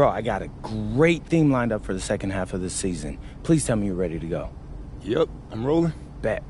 Bro, I got a great theme lined up for the second half of this season. Please tell me you're ready to go. Yep, I'm rolling. Bet.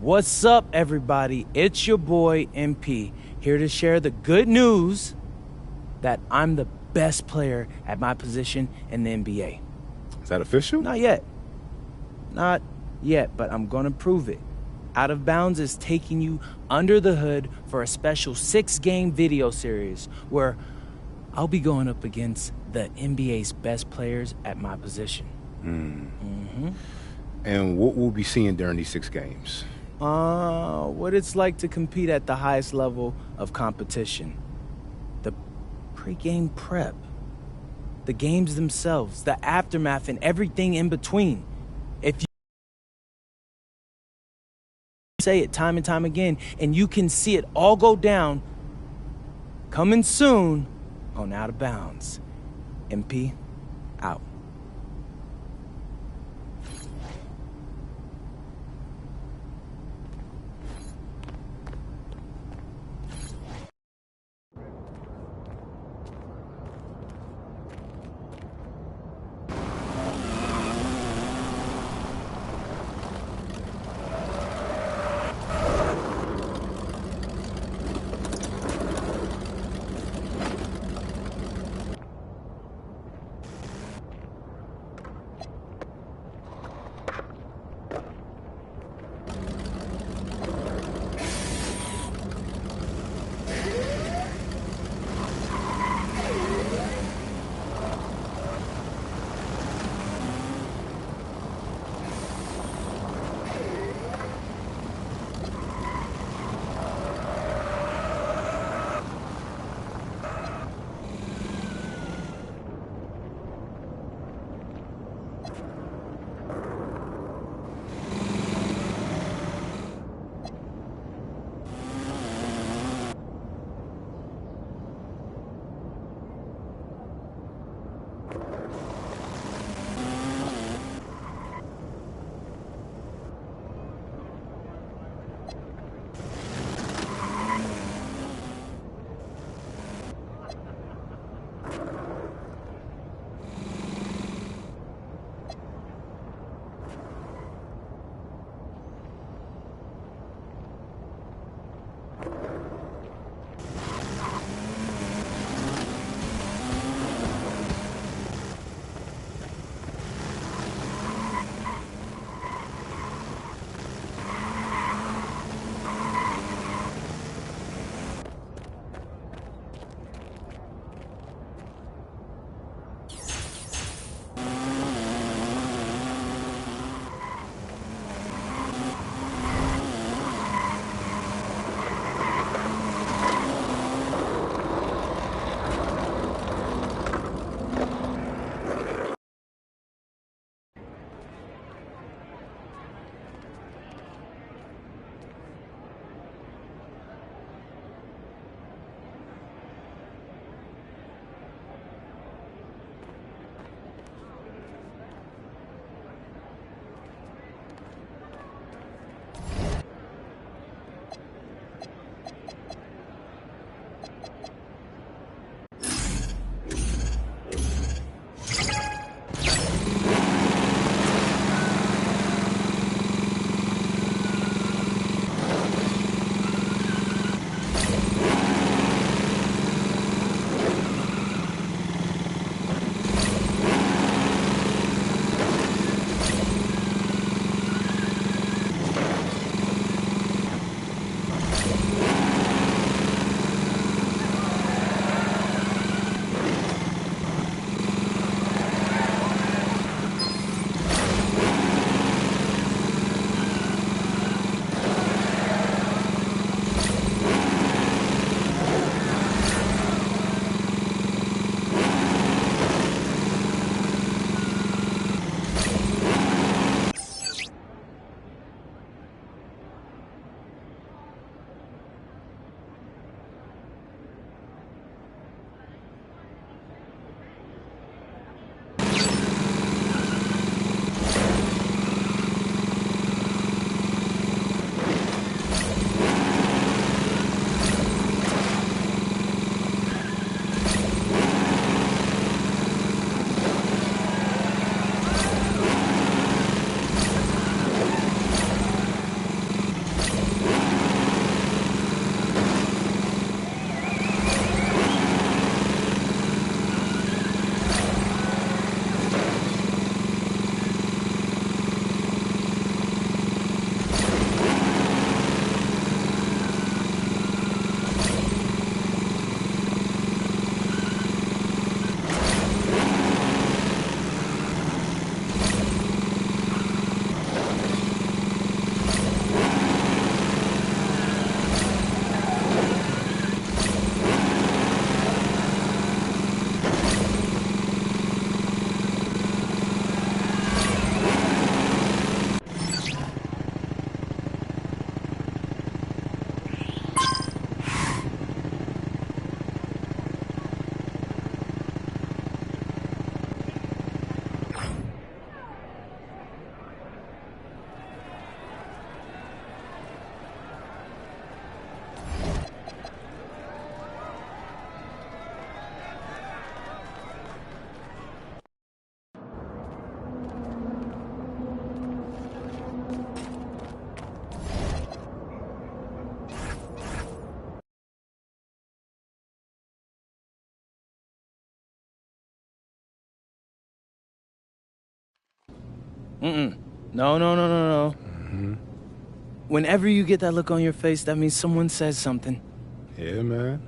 What's up, everybody? It's your boy, MP, here to share the good news that I'm the best player at my position in the NBA. Is that official? Not yet. Not yet, but I'm gonna prove it. Out of Bounds is taking you under the hood for a special 6-game video series where I'll be going up against the NBA's best players at my position. And what we'll be seeing during these 6 games? What it's like to compete at the highest level of competition. The pre-game prep. The games themselves, the aftermath, and everything in between. If you say it time and time again, and you can see it all go down, coming soon on Out of Bounds. MP, out. No. Whenever you get that look on your face, that means someone says something. Yeah, man.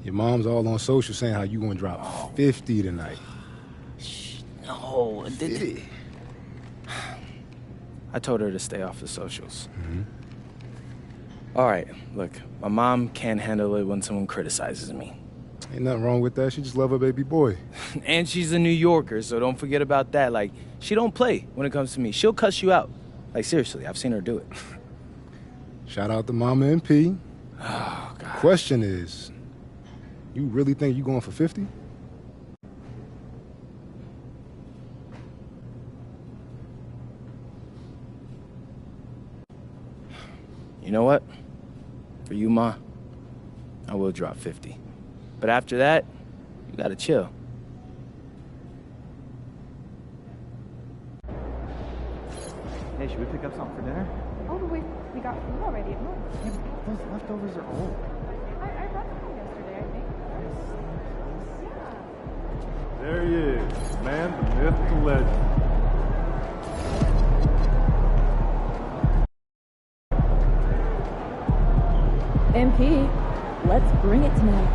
Your mom's all on social saying how you gonna drop 50 tonight. No. I told her to stay off the socials. All right, look, my mom can't handle it when someone criticizes me. Ain't nothing wrong with that. She just love her baby boy. And she's a New Yorker, so don't forget about that. Like, she don't play when it comes to me. She'll cuss you out. Like, seriously, I've seen her do it. Shout out to Mama and P. Oh, God. Question is, you really think you going for 50? You know what? For you, Ma, I will drop 50. But after that, you gotta chill. Hey, should we pick up something for dinner? Oh, but we got food already at lunch. Yeah, but those leftovers are old. I brought some yesterday, I think. Yeah. There he is, the man, the myth, the legend. MP, let's bring it tonight.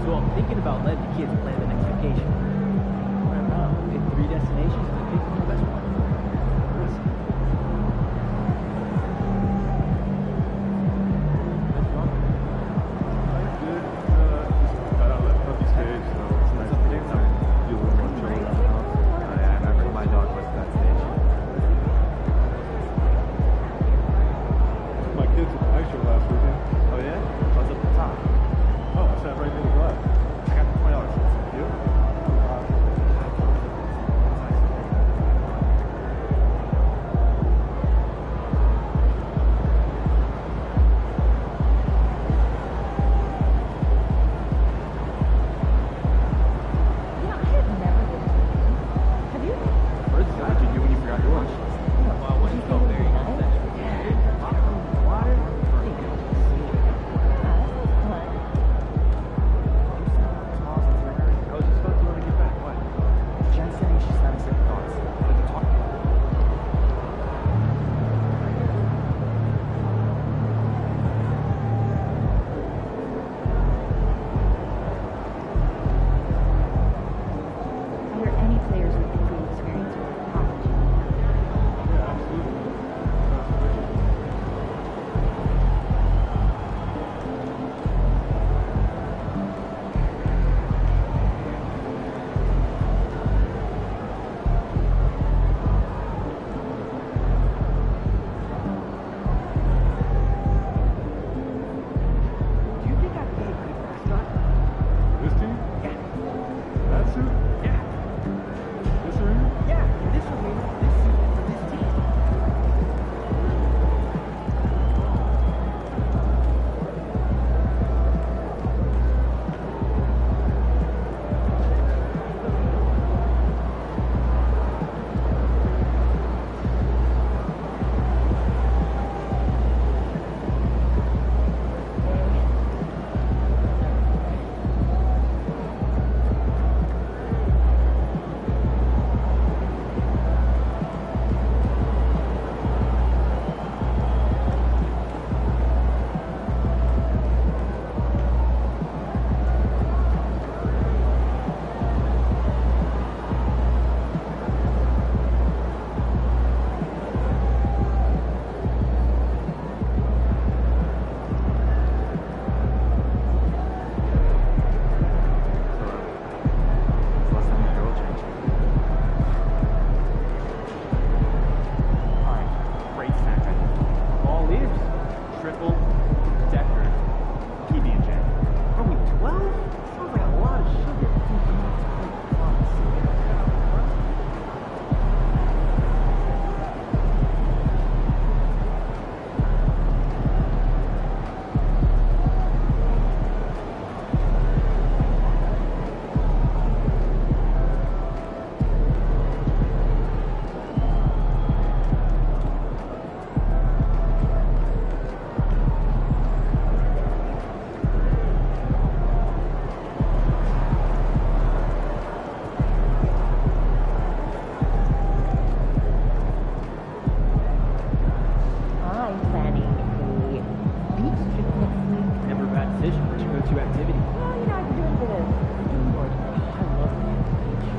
So I'm thinking about letting the kids plan the next vacation. I don't know. Pick 3 destinations and pick the best one. Listen. What's wrong? Life's good. Just got out of that puppy stage, so it's nice to get some feel a little more chill around the house. I remember my dog was at that stage. Took my kids to the ice show last weekend. Oh yeah? I was up the top. Oh, I sat right near the glass. I got the $20 tickets. go-to activity. Well, you know, I've been doing a bit of indoor. I love the beach.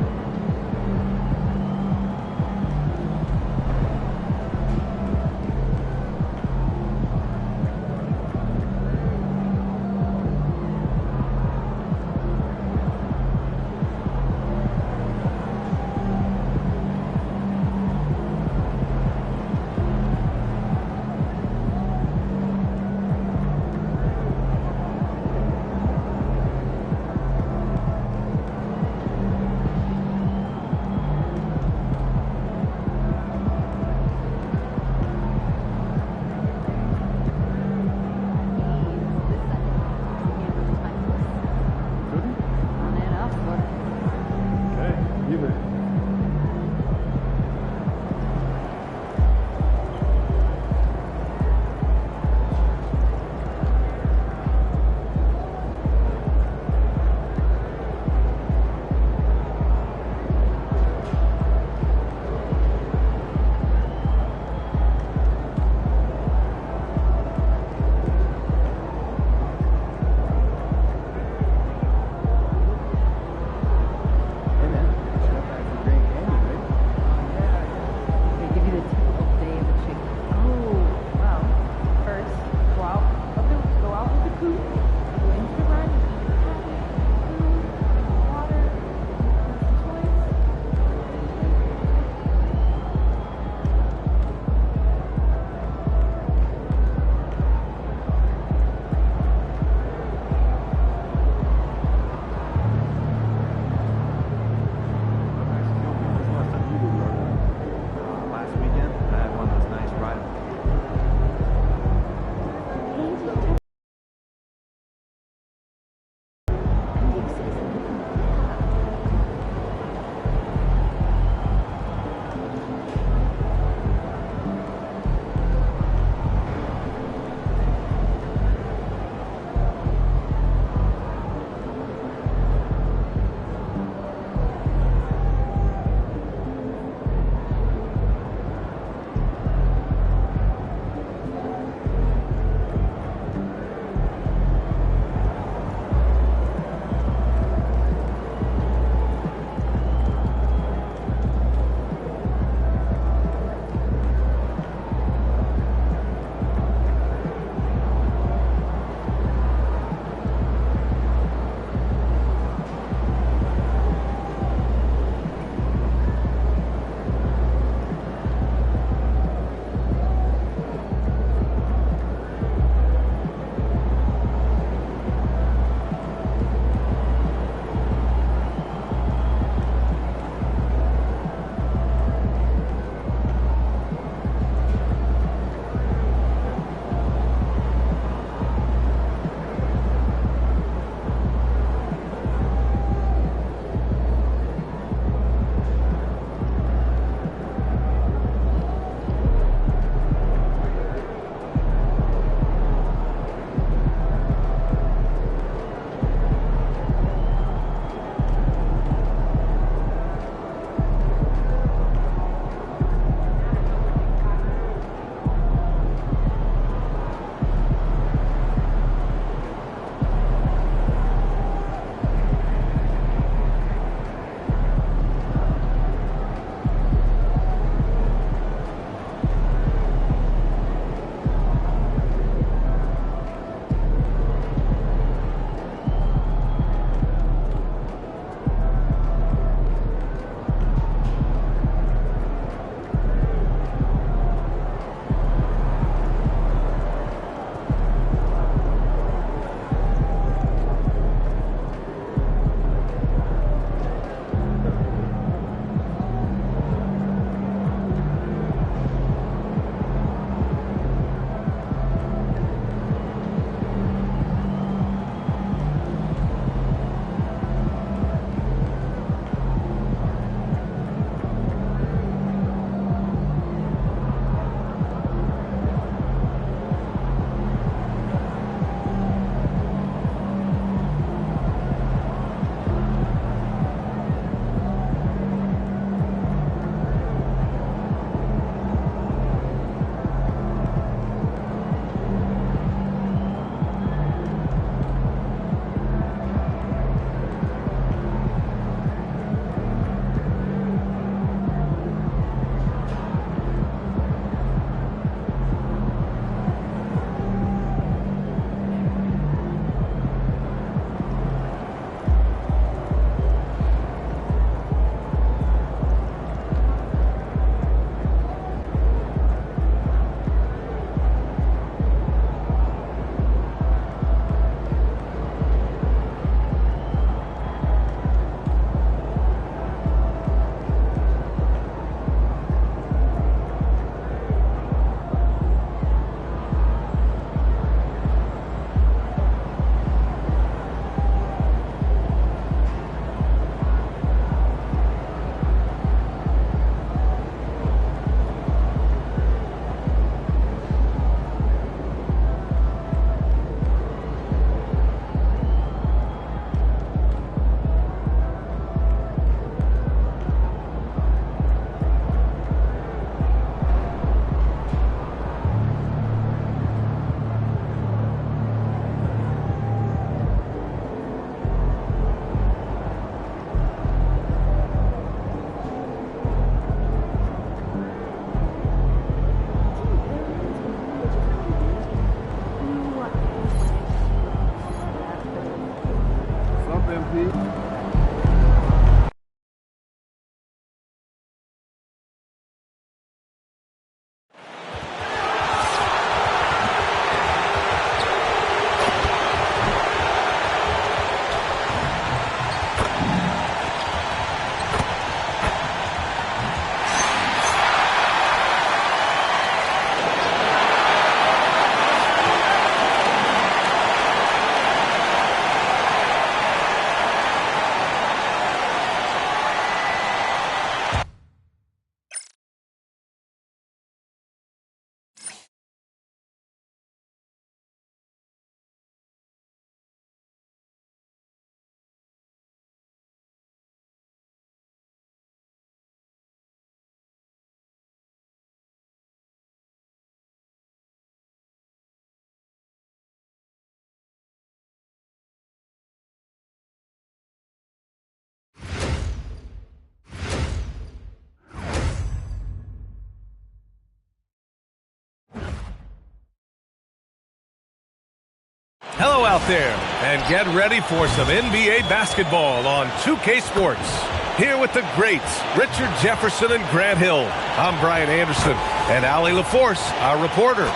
Hello out there, and get ready for some NBA basketball on 2K Sports. Here with the greats, Richard Jefferson and Grant Hill. I'm Brian Anderson, and Allie LaForce, our reporter.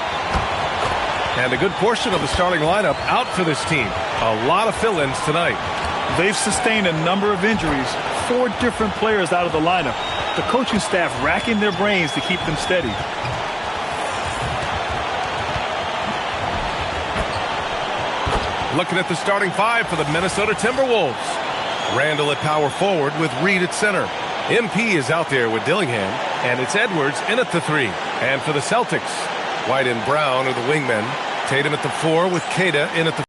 And a good portion of the starting lineup out for this team. A lot of fill-ins tonight. They've sustained a number of injuries, 4 different players out of the lineup. The coaching staff racking their brains to keep them steady. Looking at the starting 5 for the Minnesota Timberwolves. Randall at power forward with Reed at center. MP is out there with Dillingham, and it's Edwards in at the 3. And for the Celtics, White and Brown are the wingmen. Tatum at the 4 with Queta in at the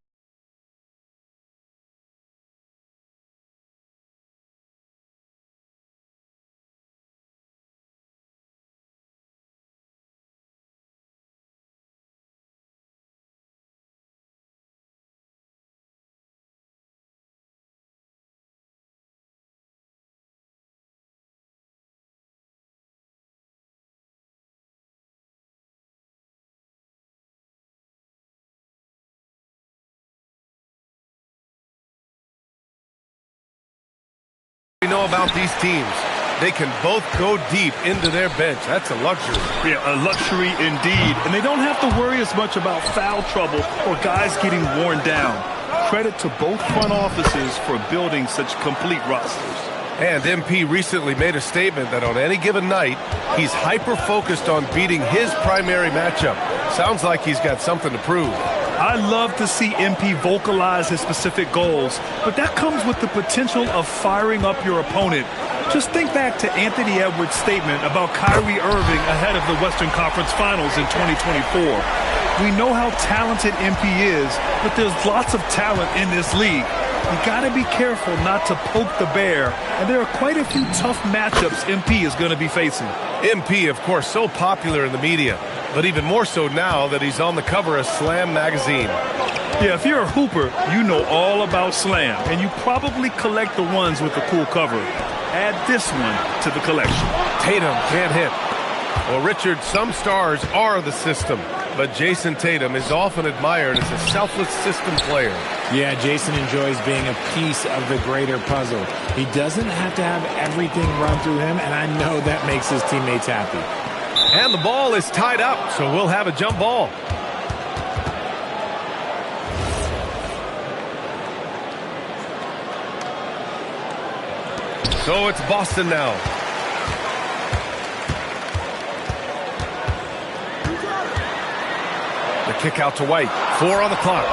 we know about these teams. They can both go deep into their bench. That's a luxury. Yeah, a luxury indeed. And they don't have to worry as much about foul trouble or guys getting worn down. Credit to both front offices for building such complete rosters. And MP recently made a statement that on any given night, he's hyper-focused on beating his primary matchup. Sounds like he's got something to prove. I love to see MP vocalize his specific goals, but that comes with the potential of firing up your opponent. Just think back to Anthony Edwards' statement about Kyrie Irving ahead of the Western Conference Finals in 2024. We know how talented MP is, but there's lots of talent in this league. You got to be careful not to poke the bear, and there are quite a few tough matchups MP is going to be facing. MP, of course, so popular in the media, but even more so now that he's on the cover of Slam magazine. Yeah, if you're a hooper, you know all about Slam, and you probably collect the ones with the cool cover. Add this one to the collection. Tatum can't hit. Well, Richard, some stars are the system, but Jason Tatum is often admired as a selfless system player. Yeah, Jason enjoys being a piece of the greater puzzle. He doesn't have to have everything run through him, and I know that makes his teammates happy. And the ball is tied up, so we'll have a jump ball. So it's Boston now. The kick out to White. 4 on the clock.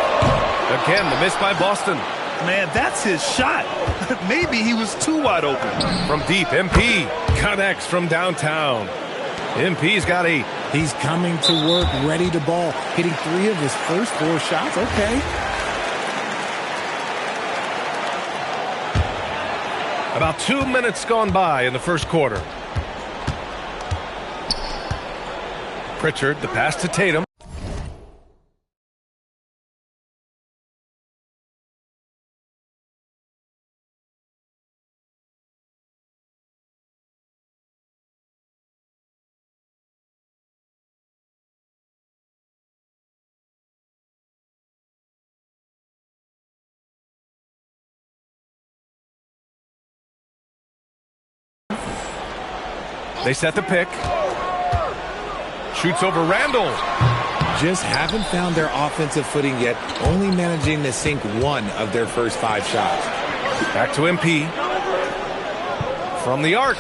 Again, the miss by Boston. Man, that's his shot. Maybe he was too wide open. From deep, MP connects from downtown. MP's got 8. He's coming to work, ready to ball, hitting 3 of his first 4 shots. Okay. About 2 minutes gone by in the first quarter. Pritchard, the pass to Tatum. They set the pick. Shoots over Randall. Just haven't found their offensive footing yet, only managing to sink one of their first 5 shots. Back to MP. From the arc.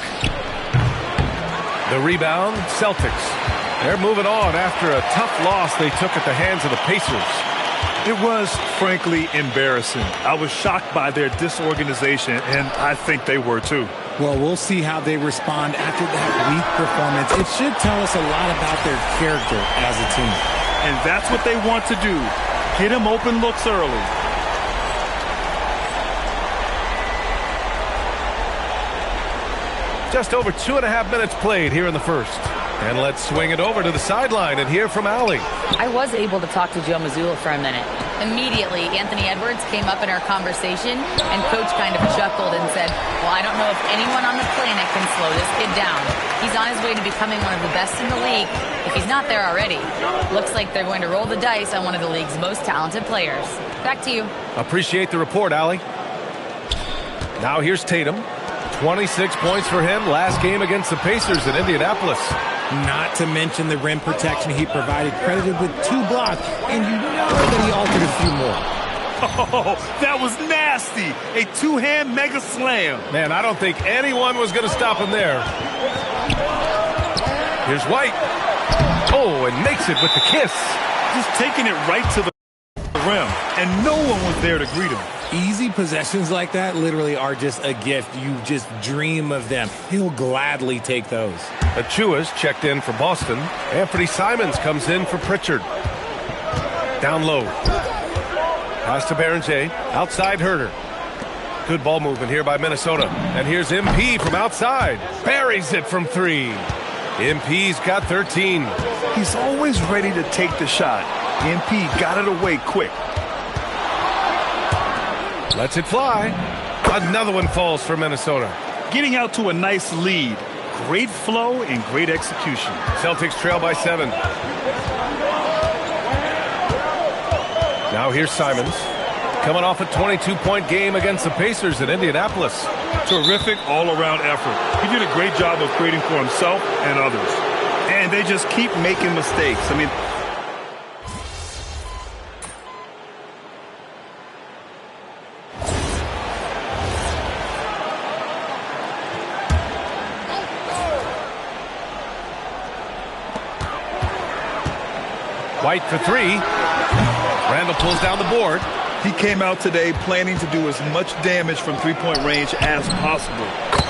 The rebound, Celtics. They're moving on after a tough loss they took at the hands of the Pacers. It was, frankly, embarrassing. I was shocked by their disorganization, and I think they were too. Well, we'll see how they respond after that weak performance. It should tell us a lot about their character as a team. And that's what they want to do. Get them open looks early. Just over 2.5 minutes played here in the first. And let's swing it over to the sideline and hear from Allie. I was able to talk to Joe Mazzulla for a minute. Immediately, Anthony Edwards came up in our conversation, and Coach kind of chuckled and said, well, I don't know if anyone on the planet can slow this kid down. He's on his way to becoming one of the best in the league, if he's not there already. Looks like they're going to roll the dice on one of the league's most talented players. Back to you. Appreciate the report, Allie. Now here's Tatum. 26 points for him last game against the Pacers in Indianapolis. Not to mention the rim protection he provided, credited with 2 blocks, and you know that he altered a few more. Oh, that was nasty. A 2-hand mega slam. Man, I don't think anyone was going to stop him there. Here's White. Oh, and makes it with the kiss. Just taking it right to the rim, and no one was there to greet him. Easy possessions like that literally are just a gift. You just dream of them. He'll gladly take those. Achua's checked in for Boston. Anthony Simons comes in for Pritchard. Down low. Pass to Berenger. Outside Herter. Good ball movement here by Minnesota. And here's MP from outside. Buries it from 3. MP's got 13. He's always ready to take the shot. MP got it away quick. Lets it fly. Another one falls for Minnesota. Getting out to a nice lead. Great flow and great execution. Celtics trail by 7. Now here's Simons. Coming off a 22-point game against the Pacers in Indianapolis. Terrific all-around effort. He did a great job of creating for himself and others. And they just keep making mistakes. I mean, White for 3. Randall pulls down the board. he came out today planning to do as much damage from three-point range as possible.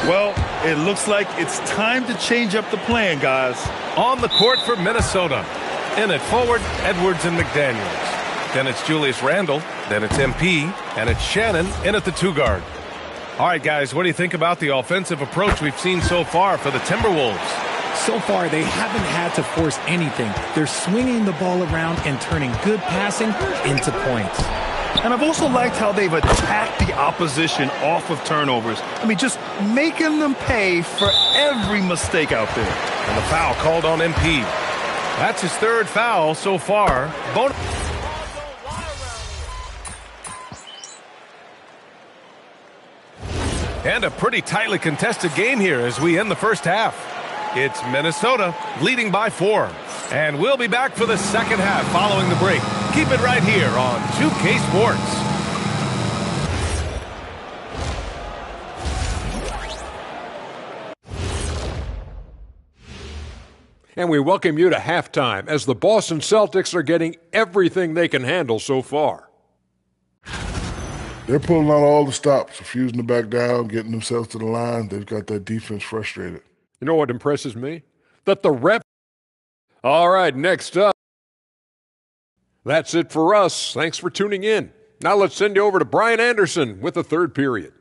Well, it looks like it's time to change up the plan, guys. On the court for Minnesota. In it forward, Edwards and McDaniels. Then it's Julius Randle. Then it's MP. And it's Shannon in at the 2-guard. All right, guys, what do you think about the offensive approach we've seen so far for the Timberwolves? So far, they haven't had to force anything. They're swinging the ball around and turning good passing into points. And I've also liked how they've attacked the opposition off of turnovers. I mean, just making them pay for every mistake out there. And the foul called on MP. That's his third foul so far. And a pretty tightly contested game here as we end the first half. It's Minnesota leading by 4. And we'll be back for the second half following the break. Keep it right here on 2K Sports. And we welcome you to halftime as the Boston Celtics are getting everything they can handle so far. They're pulling out all the stops, refusing to back down, getting themselves to the line. They've got that defense frustrated. You know what impresses me? That the ref... All right, next up. That's it for us. Thanks for tuning in. Now let's send you over to Brian Anderson with the third period.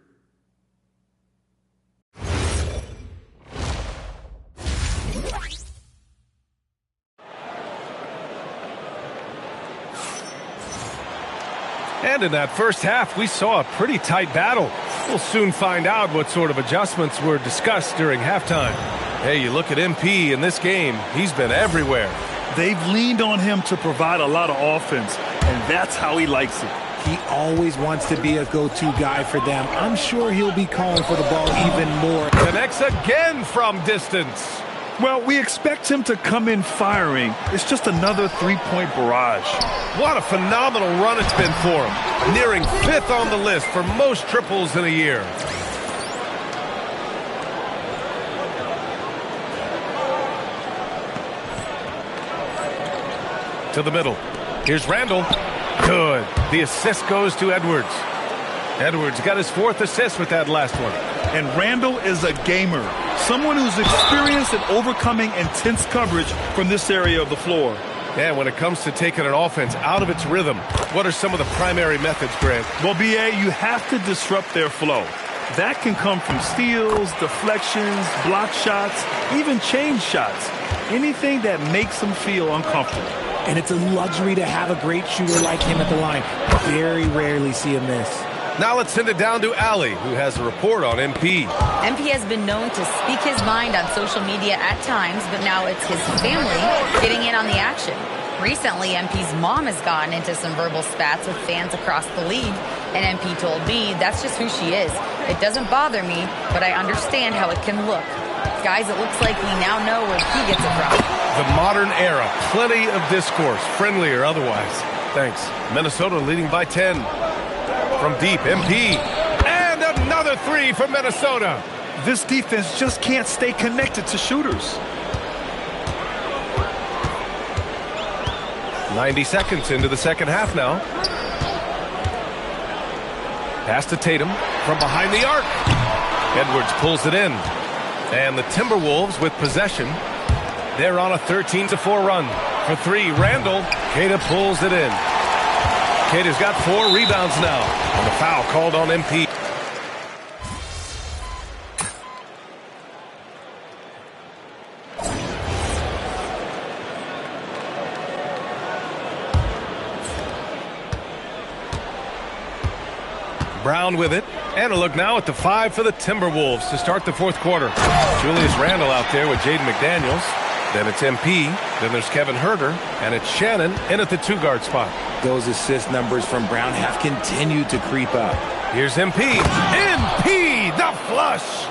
And in that first half, we saw a pretty tight battle. We'll soon find out what sort of adjustments were discussed during halftime. Hey, you look at MP in this game, he's been everywhere. They've leaned on him to provide a lot of offense, and that's how he likes it. He always wants to be a go-to guy for them. I'm sure he'll be calling for the ball even more. Connects again from distance. Well, we expect him to come in firing. It's just another three-point barrage. What a phenomenal run it's been for him. Nearing 5th on the list for most triples in a year. To the middle. Here's Randall. Good. The assist goes to Edwards. Edwards got his 4th assist with that last one. And Randall is a gamer. Someone who's experienced in overcoming intense coverage from this area of the floor. Yeah, when it comes to taking an offense out of its rhythm, what are some of the primary methods, Grant? Well, B.A., you have to disrupt their flow. That can come from steals, deflections, block shots, even change shots. Anything that makes them feel uncomfortable. And it's a luxury to have a great shooter like him at the line. Very rarely see him miss. Now let's send it down to Ali, who has a report on MP. MP has been known to speak his mind on social media at times, but now it's his family getting in on the action. Recently, MP's mom has gotten into some verbal spats with fans across the league, and MP told me that's just who she is. It doesn't bother me, but I understand how it can look. Guys, it looks like we now know where he gets it from. The modern era, plenty of discourse, friendly or otherwise. Thanks. Minnesota leading by 10. From deep, MP. And another 3 for Minnesota. This defense just can't stay connected to shooters. 90 seconds into the second half now. Pass to Tatum from behind the arc. Edwards pulls it in. And the Timberwolves with possession. They're on a 13-4 run. For 3, Randall. Queta pulls it in. Queta's got 4 rebounds now. And the foul called on MP. Brown with it. And a look now at the 5 for the Timberwolves to start the 4th quarter. Julius Randle out there with Jaden McDaniels. Then it's MP. Then there's Kevin Huerter. And it's Shannon in at the 2-guard spot. Those assist numbers from Brown have continued to creep up. Here's MP. MP, the flush.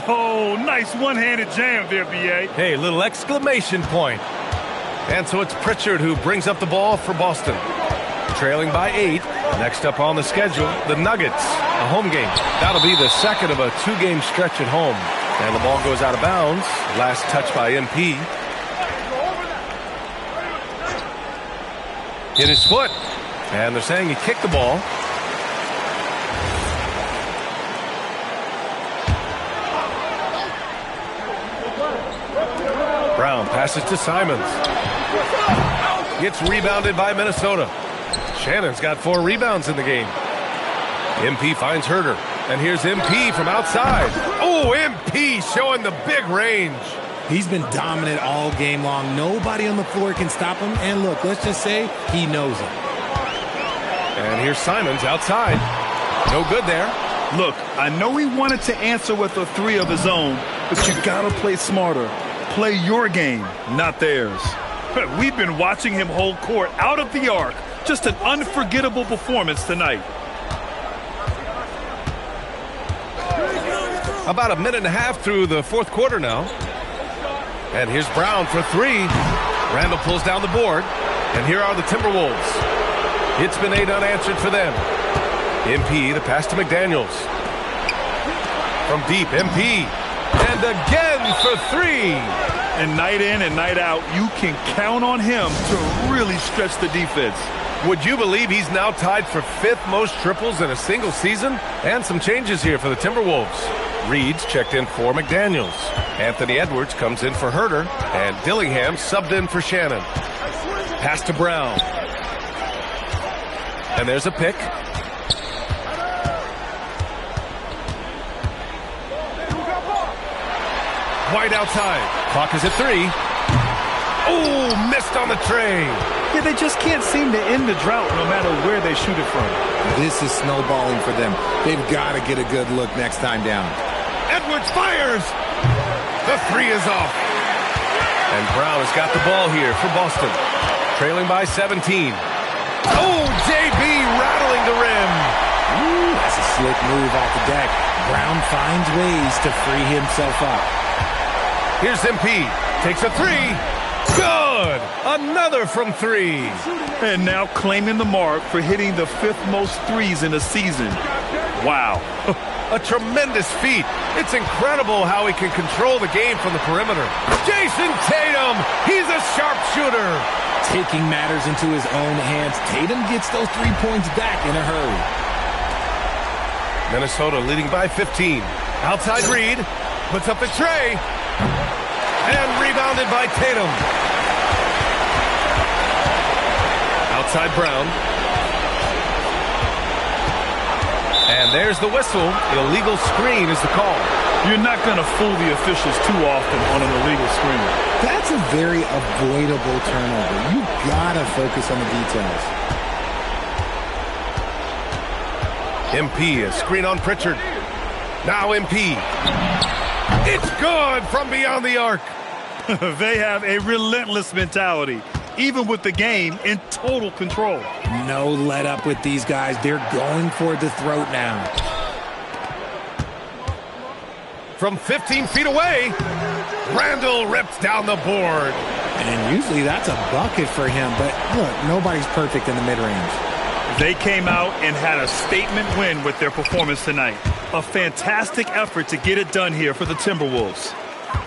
Oh, nice one-handed jam there, B.A. Hey, little exclamation point. And so it's Pritchard who brings up the ball for Boston. Trailing by 8. Next up on the schedule, the Nuggets, a home game. That'll be the second of a 2-game stretch at home. And the ball goes out of bounds. Last touch by MP. Hit his foot. And they're saying he kicked the ball. Brown passes to Simons. Gets rebounded by Minnesota. Shannon's got 4 rebounds in the game. MP finds Huerter. And here's MP from outside. Oh, MP showing the big range. He's been dominant all game long. Nobody on the floor can stop him. And look, let's just say he knows it. And here's Simons outside. No good there. Look, I know he wanted to answer with a 3 of his own, but you gotta play smarter. Play your game, not theirs. We've been watching him hold court out of the arc. Just an unforgettable performance tonight. About a minute and a half through the 4th quarter now. And here's Brown for 3. Randall pulls down the board. And here are the Timberwolves. It's been 8 unanswered for them. MP, the pass to McDaniels. From deep, MP. And again for 3. And night in and night out, you can count on him to really stretch the defense. Would you believe he's now tied for 5th most triples in a single season? And some changes here for the Timberwolves. Reed's checked in for McDaniels. Anthony Edwards comes in for Huerter. And Dillingham subbed in for Shannon. Pass to Brown. And there's a pick. White outside. Clock is at 3. Oh, missed on the tray. Yeah, they just can't seem to end the drought no matter where they shoot it from. This is snowballing for them. They've got to get a good look next time down. Edwards fires. The 3 is off. And Brown has got the ball here for Boston. Trailing by 17. Oh, JB rattles going to rim. Ooh, that's a slick move off the deck. Brown finds ways to free himself up. Here's MP. Takes a three. Good! Another from three. And now claiming the mark for hitting the 5th most threes in a season. Wow. A tremendous feat. It's incredible how he can control the game from the perimeter. Jason Tatum! He's a sharpshooter! Taking matters into his own hands, Tatum gets those 3 points back in a hurry. Minnesota leading by 15. Outside Reed. Puts up the tray. And rebounded by Tatum. Outside Brown. And there's the whistle. Illegal screen is the call. You're not going to fool the officials too often on an illegal screen. That's a very avoidable turnover. You gotta focus on the details. MP, a screen on Pritchard. Now MP. It's good from beyond the arc. They have a relentless mentality, even with the game in total control. No let up with these guys. They're going for the throat now. From 15 feet away, Randall rips down the board. And usually that's a bucket for him, but look, nobody's perfect in the mid-range. They came out and had a statement win with their performance tonight. A fantastic effort to get it done here for the Timberwolves.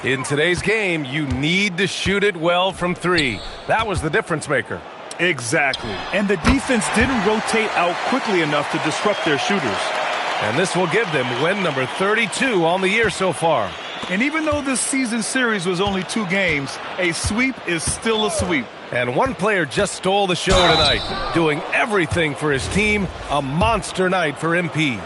In today's game, you need to shoot it well from three. That was the difference maker. Exactly. And the defense didn't rotate out quickly enough to disrupt their shooters. And this will give them win number 32 on the year so far. And even though this season series was only 2 games, a sweep is still a sweep. And one player just stole the show tonight, doing everything for his team. A monster night for MP.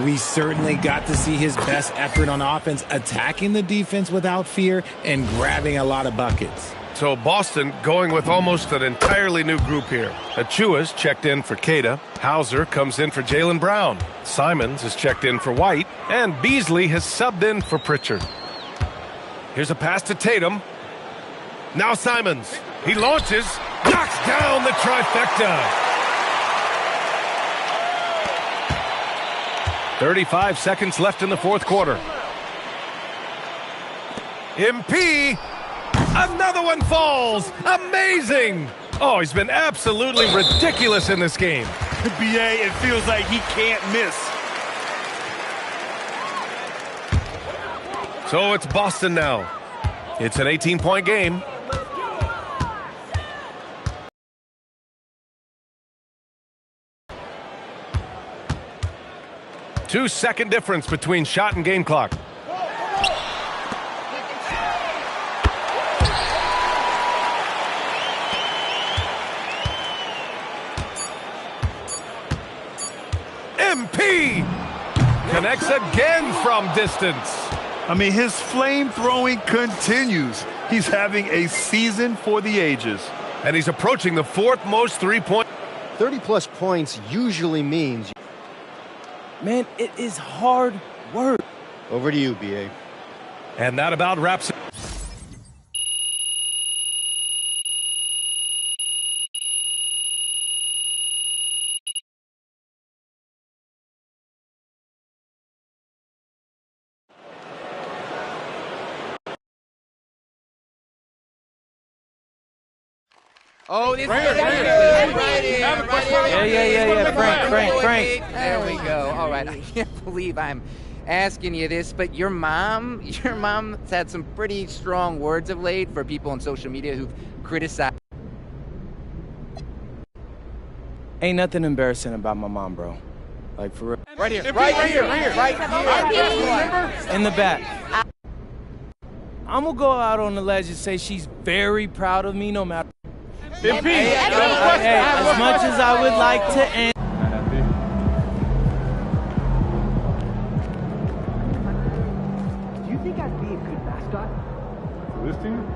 We certainly got to see his best effort on offense, attacking the defense without fear and grabbing a lot of buckets. So Boston going with almost an entirely new group here. Achua's checked in for Queta. Hauser comes in for Jaylen Brown. Simons is checked in for White. And Beasley has subbed in for Pritchard. Here's a pass to Tatum. Now Simons. He launches. Knocks down the trifecta. 35 seconds left in the fourth quarter. MP. Another one falls. Amazing. Oh, he's been absolutely ridiculous in this game. BA, it feels like he can't miss. So it's Boston now. It's an 18-point game. Two-second difference between shot and game clock. MP connects again from distance. I mean, his flame throwing continues. He's having a season for the ages. And he's approaching the 4th most three-point. 30-plus points usually means... Man, it is hard work. Over to you, BA. And that about wraps it. Oh, this Yeah. Frank. There we go. All right. I can't believe I'm asking you this, but your mom's had some pretty strong words of late for people on social media who've criticized. Ain't nothing embarrassing about my mom, bro. Like, for real. Right here. In the back. I'm gonna go out on the ledge and say she's very proud of me no matter. Hey, as much as I would like to end. Do you think I'd be a good mascot? For this team?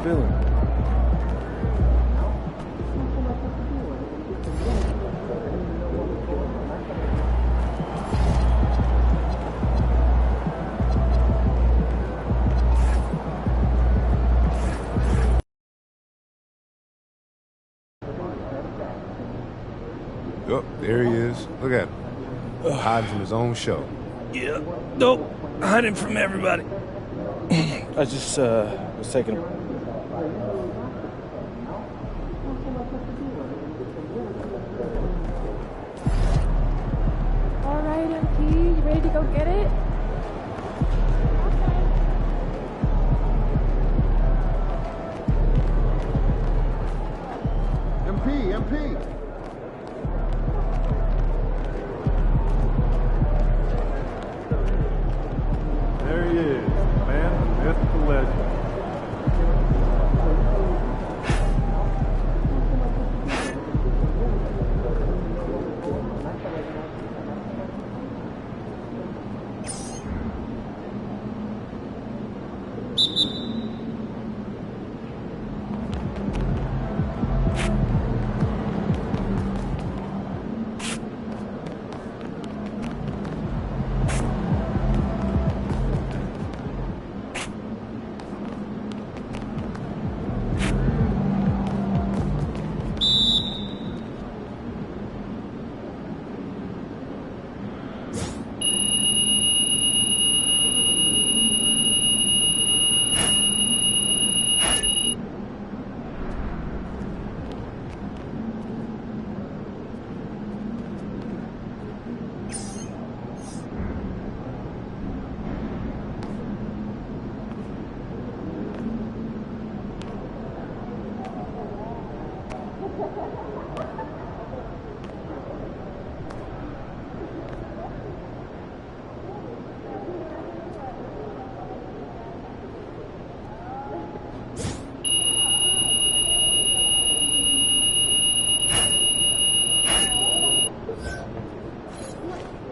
feeling? Oh, there he is. Look at him. Hiding from his own show. Yeah. Nope. Hiding from everybody. I just was taking a... All right, MP, you ready to go get it? MP! There he is, man, the myth, the legend.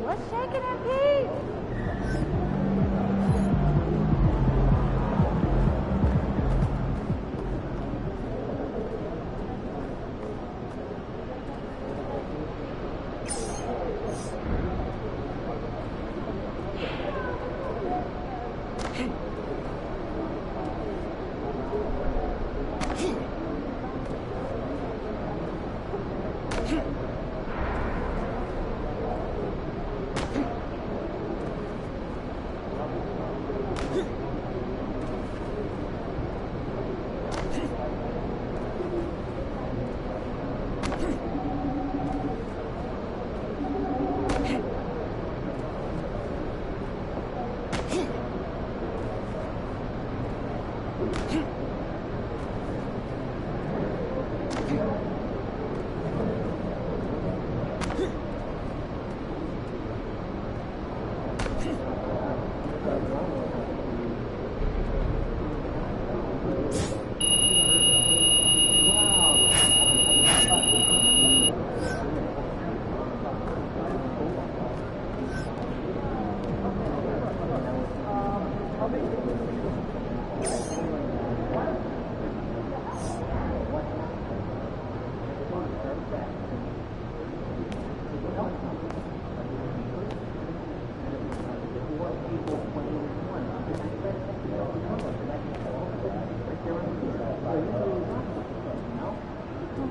What's shaking, MP?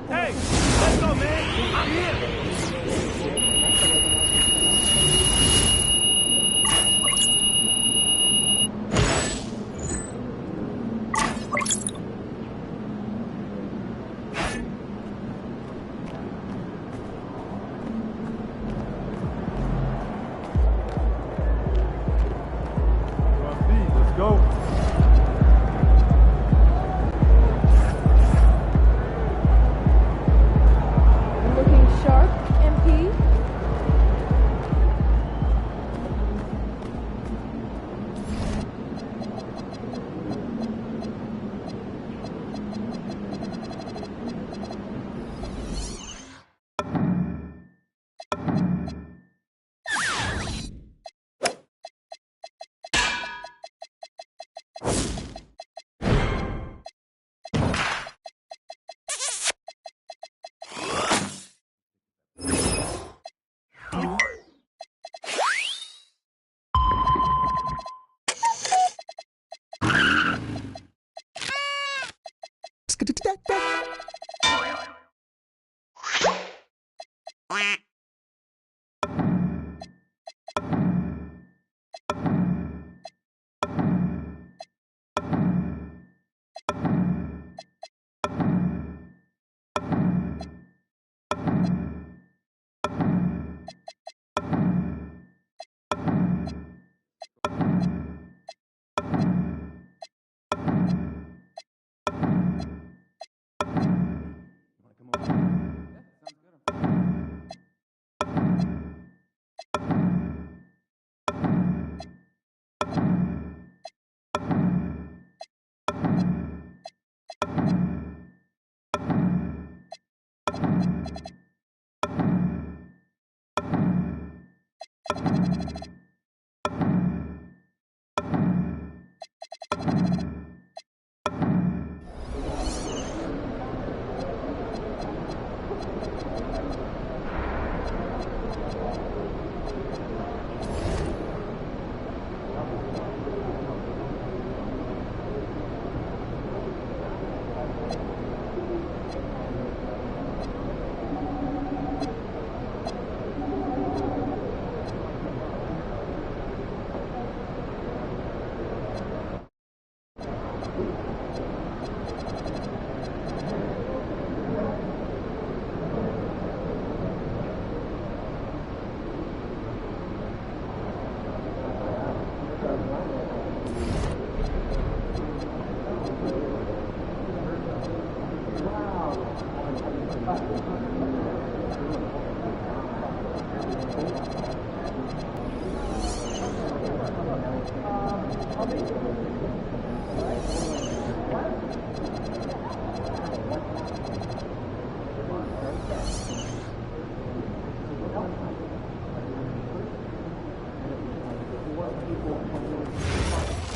Hey, let's go, man. I'm here. Let's go. Looking sharp, MP.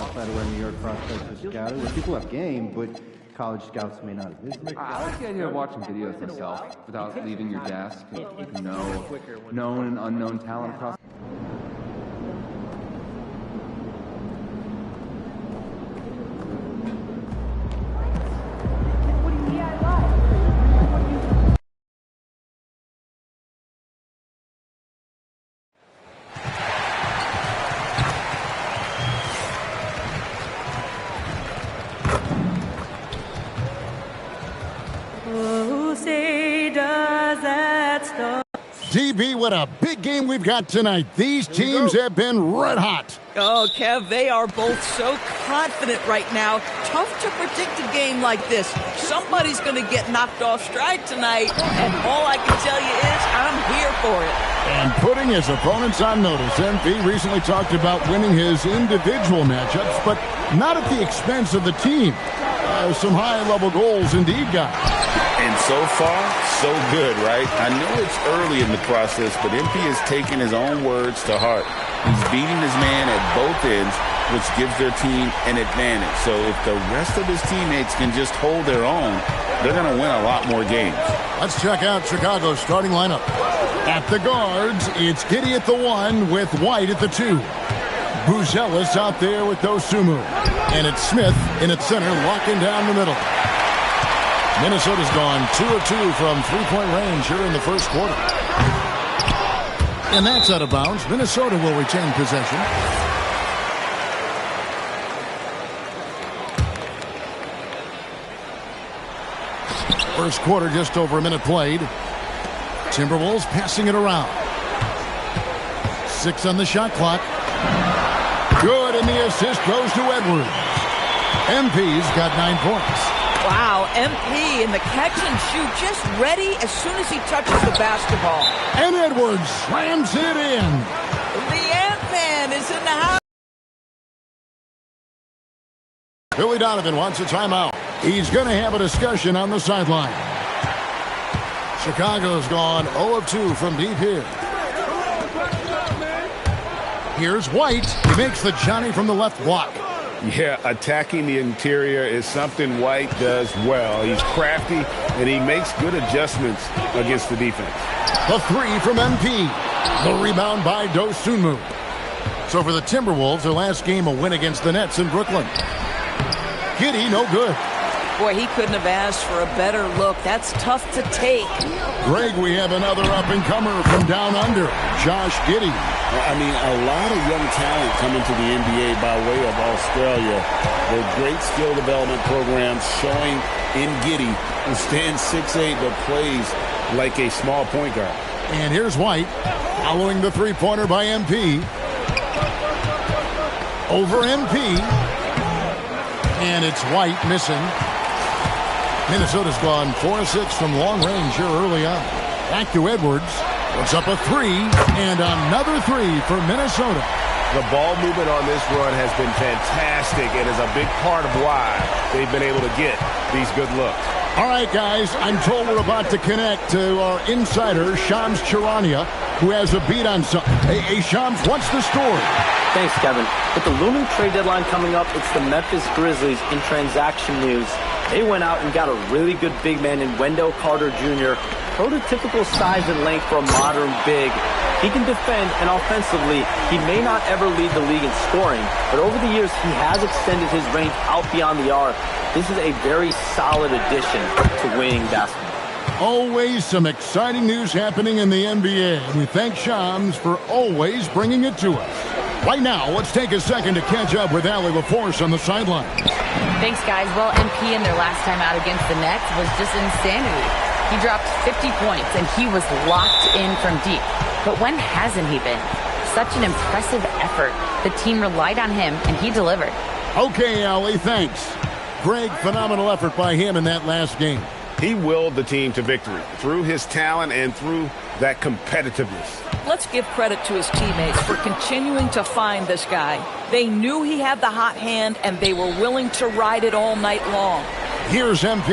Outside of where New York prospects are scouted, where people have game, but college scouts may not have. I like the idea of watching videos myself without leaving your desk. You know known and unknown talent across. DB, what a big game we've got tonight. These teams have been red hot. Oh, Kev, they are both so confident right now. Tough to predict a game like this. Somebody's going to get knocked off stride tonight, and all I can tell you is I'm here for it. And putting his opponents on notice, MP recently talked about winning his individual matchups, but not at the expense of the team. Some high-level goals indeed, guys. And so far, so good, right? I know it's early in the process, but MP has taken his own words to heart. He's beating his man at both ends, which gives their team an advantage. So if the rest of his teammates can just hold their own, they're going to win a lot more games. Let's check out Chicago's starting lineup. At the guards, it's Giddey at the 1 with White at the 2. Buzelis out there with Dosumu. And it's Smith in at center, locking down the middle. Minnesota's gone 2 of 2 from three-point range here in the first quarter. And that's out of bounds. Minnesota will retain possession. First quarter, just over a minute played. Timberwolves passing it around. 6 on the shot clock. Good, and the assist goes to Edwards. MP's got 9 points. Wow, MP in the catch and shoot, just ready as soon as he touches the basketball. And Edwards slams it in. The Ant-Man is in the house. Billy Donovan wants a timeout. He's going to have a discussion on the sideline. Chicago's gone 0 of 2 from deep here. Here's White. He makes the Johnny from the left block. Yeah, attacking the interior is something White does well. He's crafty, and he makes good adjustments against the defense. The 3 from MP. The rebound by Dosunmu. So for the Timberwolves, their last game a win against the Nets in Brooklyn. Giddey, no good. Boy, he couldn't have asked for a better look. That's tough to take. Greg, we have another up-and-comer from down under, Josh Giddey. I mean, a lot of young talent coming to the NBA by way of Australia. With great skill development programs showing in Giddey, who stands 6'8", but plays like a small point guard. And here's White, following the three-pointer by MP. Over MP. And it's White missing. Minnesota's gone 4-6 from long range here early on. Back to Edwards. Puts up a three, and another three for Minnesota. The ball movement on this run has been fantastic and is a big part of why they've been able to get these good looks. All right, guys, I'm told we're about to connect to our insider, Shams Charania, who has a beat on something. Hey, Shams, what's the story? Thanks, Kevin. With the looming trade deadline coming up, it's the Memphis Grizzlies in transaction news. They went out and got a really good big man in Wendell Carter Jr., prototypical size and length for a modern big. He can defend, and offensively, he may not ever lead the league in scoring, but over the years, he has extended his range out beyond the arc. This is a very solid addition to winning basketball. Always some exciting news happening in the NBA. We thank Shams for always bringing it to us. Right now, let's take a second to catch up with Allie LaForce on the sideline. Thanks, guys. Well, MP in their last time out against the Nets was just insanity. He dropped 50 points, and he was locked in from deep. But when hasn't he been? Such an impressive effort. The team relied on him, and he delivered. Okay, Allie, thanks. Greg, phenomenal effort by him in that last game. He willed the team to victory through his talent and through that competitiveness. Let's give credit to his teammates for continuing to find this guy. They knew he had the hot hand, and they were willing to ride it all night long. Here's MP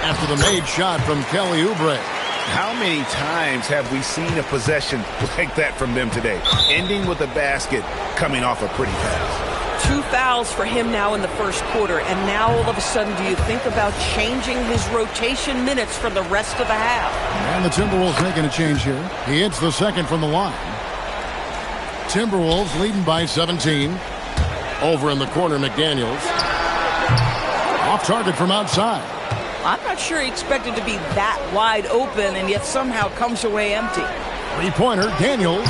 after the made shot from Kelly Oubre. How many times have we seen a possession like that from them today, ending with a basket coming off a pretty pass? 2 fouls for him now in the first quarter, and now all of a sudden do you think about changing his rotation minutes for the rest of the half? And the Timberwolves making a change here. He hits the second from the line. Timberwolves leading by 17. Over in the corner, McDaniels. Off target from outside. I'm not sure he expected to be that wide open, and yet somehow comes away empty. Three-pointer, Daniels.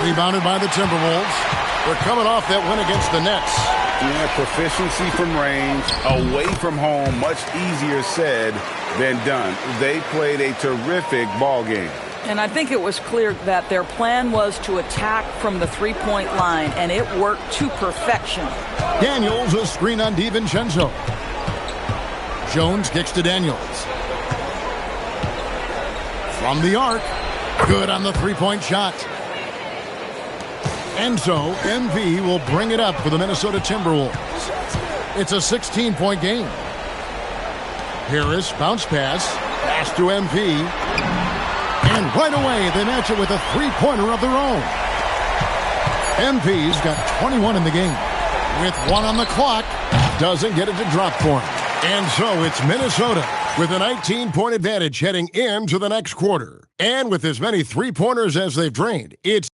Rebounded by the Timberwolves. They're coming off that win against the Nets. Yeah, proficiency from range, away from home, much easier said than done. They played a terrific ball game. And I think it was clear that their plan was to attack from the three-point line, and it worked to perfection. Daniels, a screen on DiVincenzo. Jones kicks to Daniels. From the arc. Good on the three-point shot. And so, MV will bring it up for the Minnesota Timberwolves. It's a 16-point game. Harris, bounce pass. Pass to MP. And right away, they match it with a three-pointer of their own. MP's got 21 in the game. With 1 on the clock, doesn't get it to drop for him. And so it's Minnesota with a 19-point advantage heading into the next quarter. And with as many three-pointers as they've drained, it's...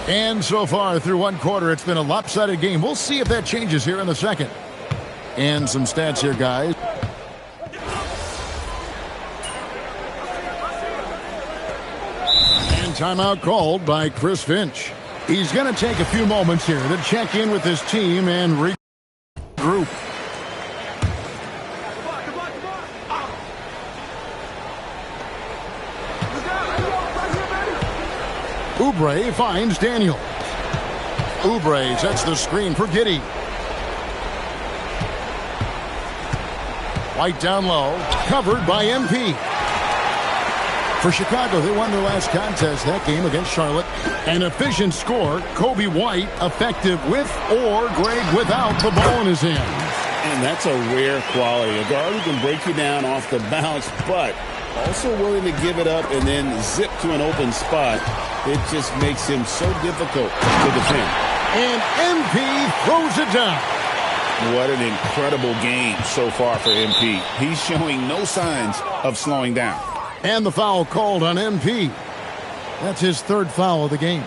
And so far through one quarter, it's been a lopsided game. We'll see if that changes here in the second. And some stats here, guys. And timeout called by Chris Finch. He's going to take a few moments here to check in with his team and regroup. Oubre finds Daniels. Oubre sets the screen for Giddey. White down low, covered by MP. For Chicago, they won their last contest, that game against Charlotte. An efficient score, Kobe White, effective with or Greg without the ball in his hands. And that's a rare quality. A guard who can break you down off the bounce, but also willing to give it up and then zip to an open spot. It just makes him so difficult to defend. And MP throws it down. What an incredible game so far for MP. He's showing no signs of slowing down. And the foul called on MP. That's his third foul of the game.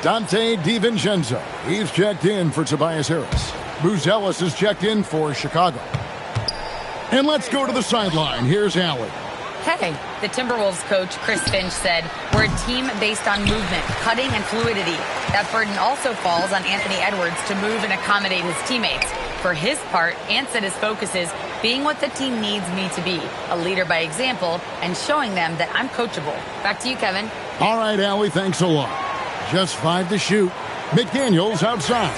Dante DiVincenzo, he's checked in for Tobias Harris. Buzelis is checked in for Chicago. And let's go to the sideline. Here's Allie. Hey, the Timberwolves coach, Chris Finch, said, we're a team based on movement, cutting, and fluidity. That burden also falls on Anthony Edwards to move and accommodate his teammates. For his part, Ant said his focus is being what the team needs me to be, a leader by example, and showing them that I'm coachable. Back to you, Kevin. All right, Allie, thanks a lot. Just 5 to shoot. McDaniels outside.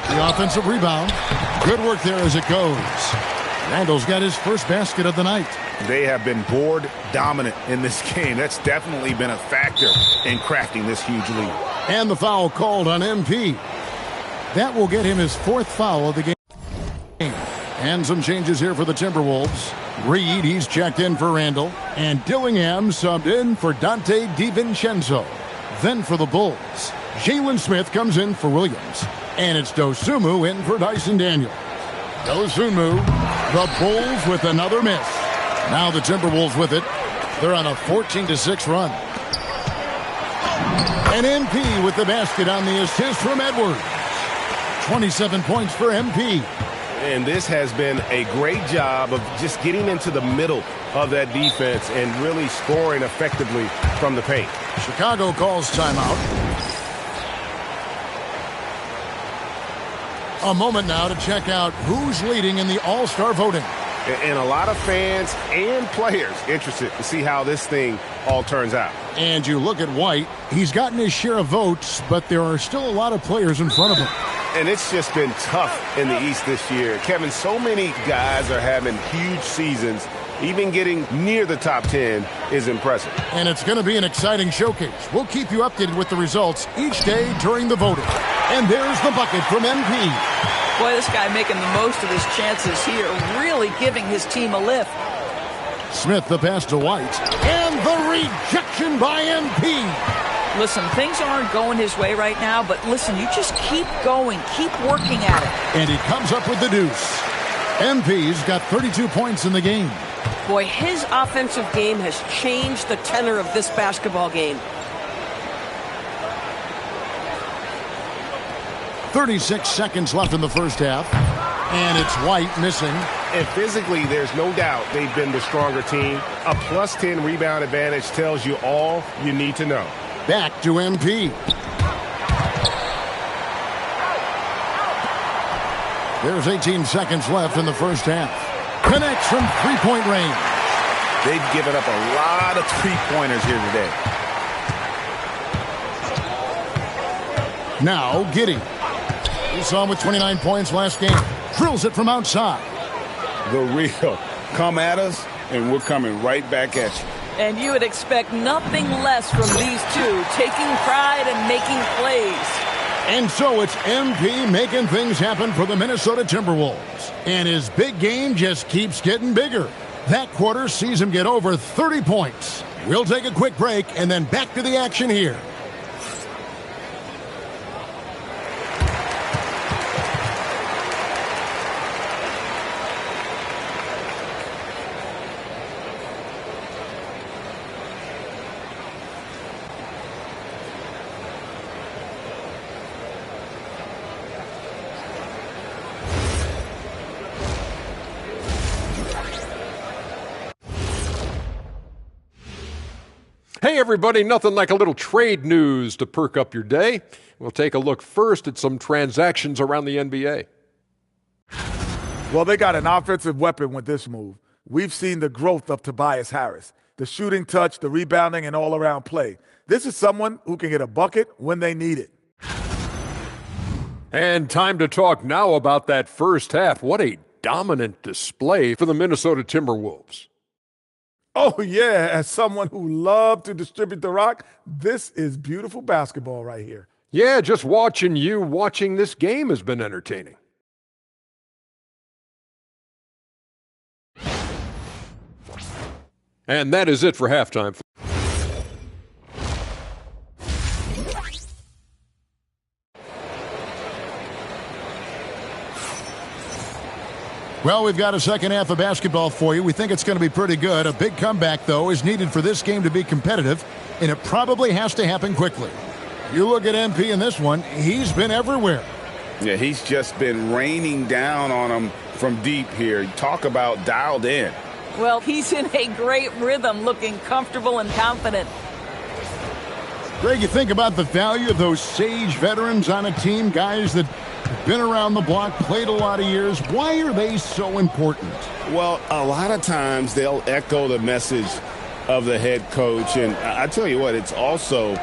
The offensive rebound. Good work there as it goes. Randall's got his first basket of the night. They have been board dominant in this game. That's definitely been a factor in crafting this huge lead. And the foul called on MP. That will get him his 4th foul of the game. And some changes here for the Timberwolves. Reed, he's checked in for Randall. And Dillingham subbed in for Dante DiVincenzo. Then for the Bulls, Jalen Smith comes in for Williams. And it's Dosunmu in for Dyson Daniel. Dosunmu, the Bulls with another miss. Now the Timberwolves with it. They're on a 14-6 run. And MP with the basket on the assist from Edwards. 27 points for MP. And this has been a great job of just getting into the middle of that defense and really scoring effectively from the paint. Chicago calls timeout. A moment now to check out who's leading in the All-Star voting. And a lot of fans and players interested to see how this thing all turns out. And you look at White, he's gotten his share of votes, but there are still a lot of players in front of him. And it's just been tough in the East this year. Kevin, so many guys are having huge seasons. Even getting near the top 10 is impressive. And it's going to be an exciting showcase. We'll keep you updated with the results each day during the voting. And there's the bucket from MP. Boy, this guy making the most of his chances here, really giving his team a lift. Smith the pass to White. And the rejection by MP. Listen, things aren't going his way right now, but listen, you just keep going, keep working at it. And he comes up with the deuce. MP's got 32 points in the game. Boy, his offensive game has changed the tenor of this basketball game. 36 seconds left in the first half. And it's White missing. And physically, there's no doubt they've been the stronger team. A plus 10 rebound advantage tells you all you need to know. Back to MP. There's 18 seconds left in the first half. Connects from three-point range. They've given up a lot of three-pointers here today. Now, Giddey. We saw him with 29 points last game. Drills it from outside. The real. Come at us, and we're coming right back at you. And you would expect nothing less from these two, taking pride and making plays. And so it's MP making things happen for the Minnesota Timberwolves. And his big game just keeps getting bigger. That quarter sees him get over 30 points. We'll take a quick break and then back to the action here. Hey, everybody, nothing like a little trade news to perk up your day. We'll take a look first at some transactions around the NBA. Well, they got an offensive weapon with this move. We've seen the growth of Tobias Harris, the shooting touch, the rebounding, and all-around play. This is someone who can get a bucket when they need it. And time to talk now about that first half. What a dominant display for the Minnesota Timberwolves. Oh, yeah, as someone who loved to distribute the rock, this is beautiful basketball right here. Yeah, just watching this game has been entertaining. And that is it for halftime. Well, we've got a second half of basketball for you. We think it's going to be pretty good. A big comeback, though, is needed for this game to be competitive, and it probably has to happen quickly. You look at MP in this one, he's been everywhere. Yeah, he's just been raining down on him from deep here. Talk about dialed in. Well, he's in a great rhythm, looking comfortable and confident. Greg, you think about the value of those sage veterans on a team, guys that have been around the block, played a lot of years. Why are they so important? Well, a lot of times they'll echo the message of the head coach. And I tell you what, it's also,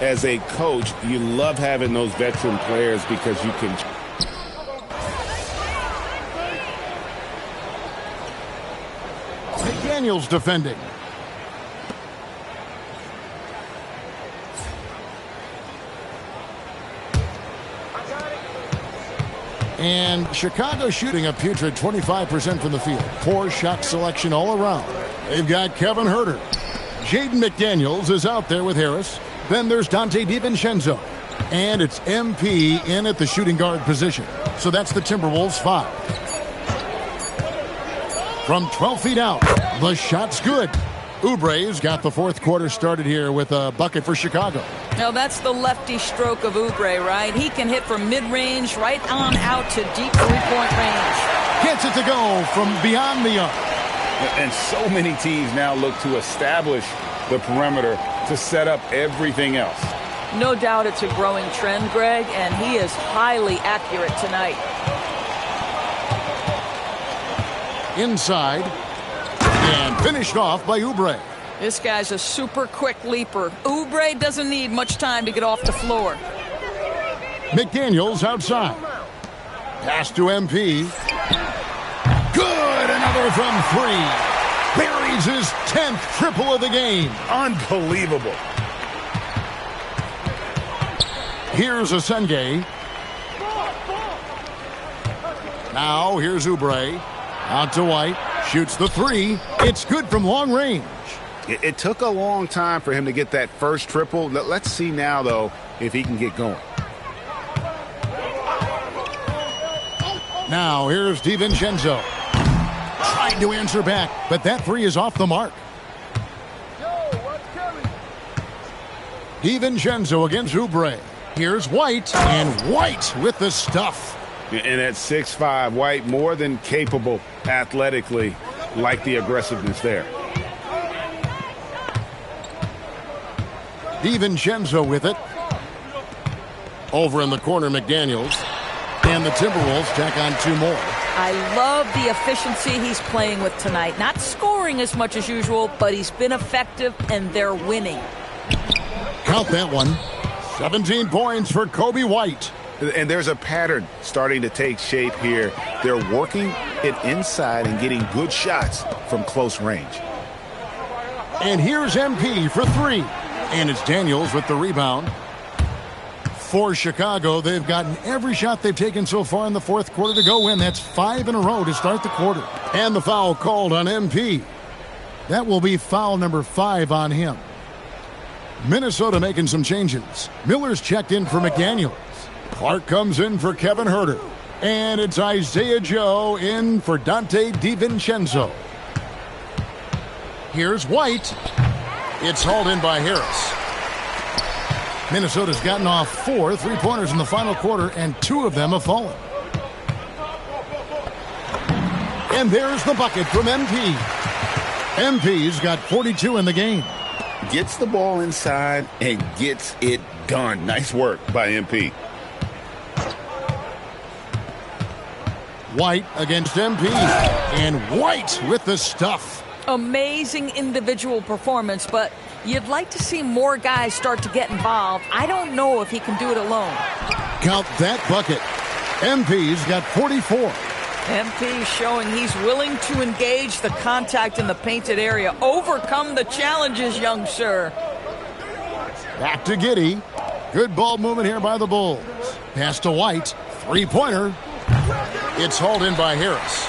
as a coach, you love having those veteran players because you can. McDaniels defending. And Chicago shooting a putrid 25% from the field. Poor shot selection all around. They've got Kevin Huerter. Jaden McDaniels is out there with Harris. Then there's Dante DiVincenzo. And it's MP in at the shooting guard position. So that's the Timberwolves 5. From 12 feet out, the shot's good. Oubre's got the fourth quarter started here with a bucket for Chicago. Now that's the lefty stroke of Oubre, right? He can hit from mid-range right on out to deep three-point range. Gets it to go from beyond the arc. And so many teams now look to establish the perimeter to set up everything else. No doubt it's a growing trend, Greg, and he is highly accurate tonight. Inside. And finished off by Oubre. This guy's a super quick leaper. Oubre doesn't need much time to get off the floor. McDaniels outside. Pass to MP. Good! Another from three. Buries his 10th triple of the game. Unbelievable. Here's Asenge. Now here's Oubre. Out to White. Shoots the three. It's good from long range. It took a long time for him to get that first triple. Let's see now, though, if he can get going. Now here's DiVincenzo. Trying to answer back, but that three is off the mark. DiVincenzo against Oubre. Here's White, and White with the stuff. And at 6'5", White more than capable athletically, like the aggressiveness there. DiVincenzo with it. Over in the corner, McDaniels. And the Timberwolves tack on two more. I love the efficiency he's playing with tonight. Not scoring as much as usual, but he's been effective, and they're winning. Count that one. 17 points for Kobe White. And there's a pattern starting to take shape here. They're working it inside and getting good shots from close range. And here's MP for three. And it's Daniels with the rebound. For Chicago, they've gotten every shot they've taken so far in the fourth quarter to go in. That's 5 in a row to start the quarter. And the foul called on MP. That will be foul number 5 on him. Minnesota making some changes. Miller's checked in for McDaniels. Clark comes in for Kevin Huerter. And it's Isaiah Joe in for Dante DiVincenzo. Here's White. It's hauled in by Harris. Minnesota's gotten off 4 three-pointers in the final quarter, and 2 of them have fallen. And there's the bucket from MP. MP's got 42 in the game. Gets the ball inside and gets it done. Nice work by MP. White against MP. And White with the stuff. Amazing individual performance, but you'd like to see more guys start to get involved. I don't know if he can do it alone. Count that bucket. MP's got 44. MP showing he's willing to engage the contact in the painted area. Overcome the challenges, young sir. Back to Giddey. Good ball movement here by the Bulls. Pass to White. Three-pointer. It's hauled in by Harris.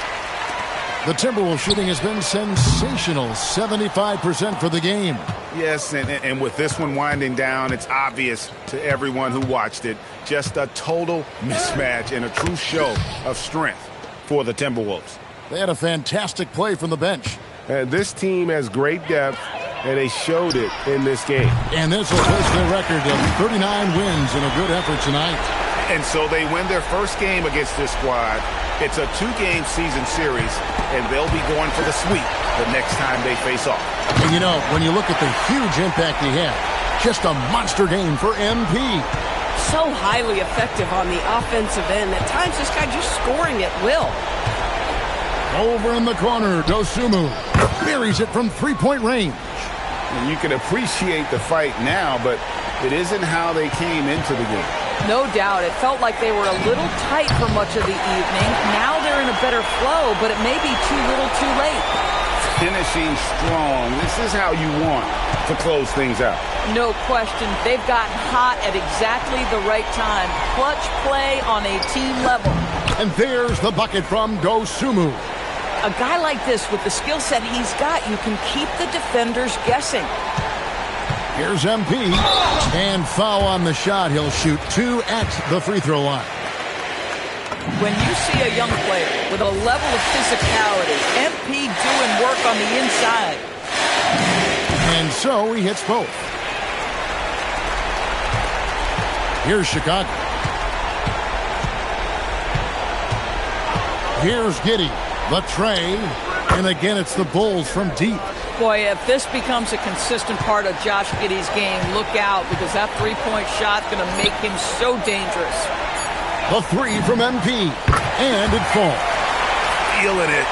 The Timberwolves shooting has been sensational. 75% for the game. Yes, and with this one winding down, it's obvious to everyone who watched it. Just a total mismatch and a true show of strength for the Timberwolves. They had a fantastic play from the bench. And this team has great depth, and they showed it in this game. And this will push their record to 39 wins in a good effort tonight. And so they win their first game against this squad. It's a 2-game season series, and they'll be going for the sweep the next time they face off. And you know, when you look at the huge impact he had, just a monster game for MP. So highly effective on the offensive end. At times, this guy just scoring at will. Over in the corner, Dosumu buries it from three-point range. And you can appreciate the fight now, but it isn't how they came into the game. No doubt. It felt like they were a little tight for much of the evening. Now they're in a better flow, but it may be too little too late. Finishing strong. This is how you want to close things out. No question. They've gotten hot at exactly the right time. Clutch play on a team level. And there's the bucket from Dosumu. A guy like this, with the skill set he's got, you can keep the defenders guessing. Here's MP. And foul on the shot. He'll shoot 2 at the free throw line. When you see a young player with a level of physicality, MP doing work on the inside. And so he hits both. Here's Chicago. Here's Giddey. The tray. And again, it's the Bulls from deep. Boy, if this becomes a consistent part of Josh Giddey's game, look out, because that three-point shot's going to make him so dangerous. The three from MP. And it falls. Feeling it.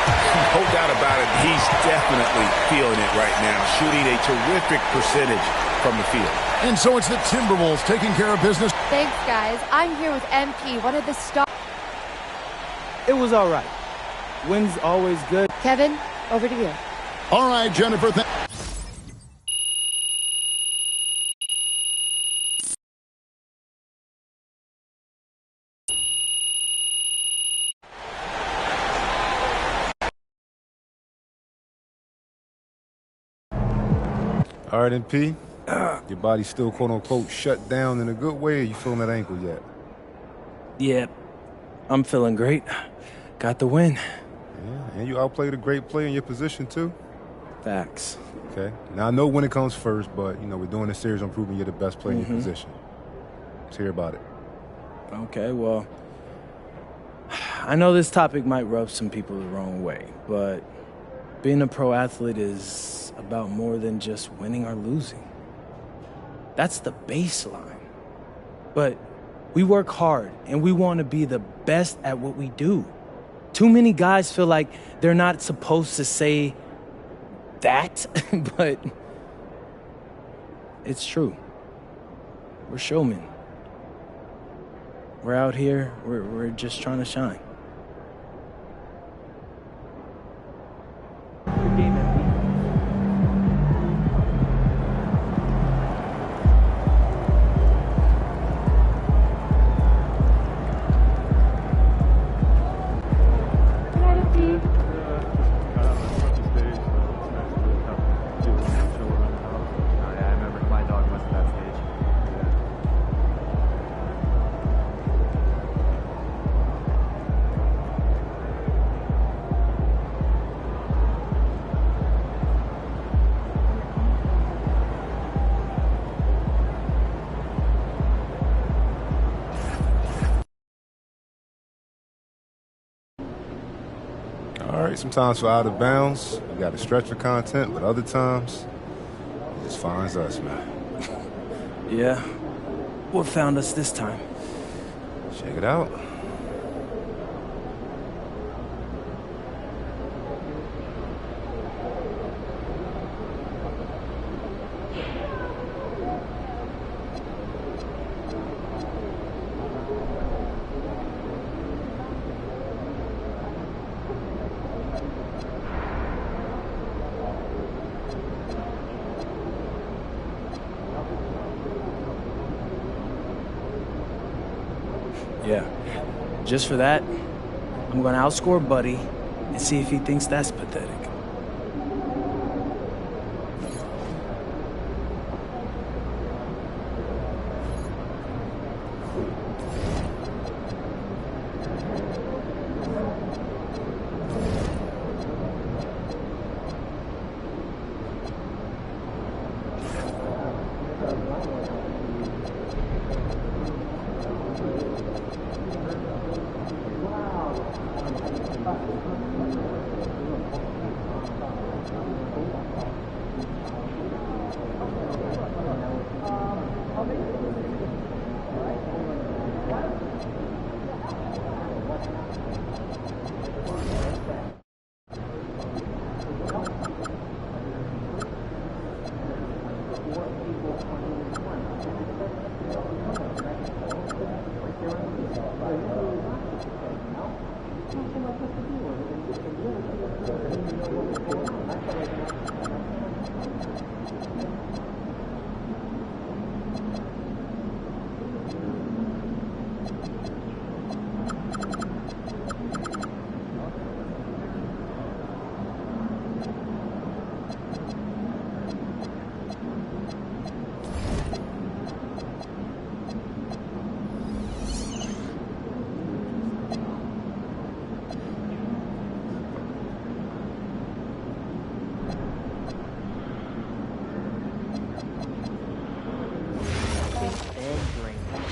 No doubt about it. He's definitely feeling it right now. Shooting a terrific percentage from the field. And so it's the Timberwolves taking care of business. Thanks, guys. I'm here with MP, one of the stars. It was all right. Win's always good. Kevin, over to you. All right, Jennifer. All right, MP. Your body's still quote-unquote shut down in a good way. Or you feeling that ankle yet? Yeah, I'm feeling great. Got the win. Yeah, and you outplayed a great player in your position, too. Facts. Okay. Now, I know when it comes first, but, you know, we're doing a series on proving you're the best player in your position. Let's hear about it. Okay, well, I know this topic might rub some people the wrong way, but being a pro athlete is about more than just winning or losing. That's the baseline. But we work hard, and we want to be the best at what we do. Too many guys feel like they're not supposed to say that, but it's true. We're showmen. We're out here, we're just trying to shine. Sometimes we're out of bounds. We got to stretch for content, but other times, it just finds us, man. Yeah. What found us this time? Check it out. Yeah. Just for that, I'm going to outscore Buddy and see if he thinks that's pathetic.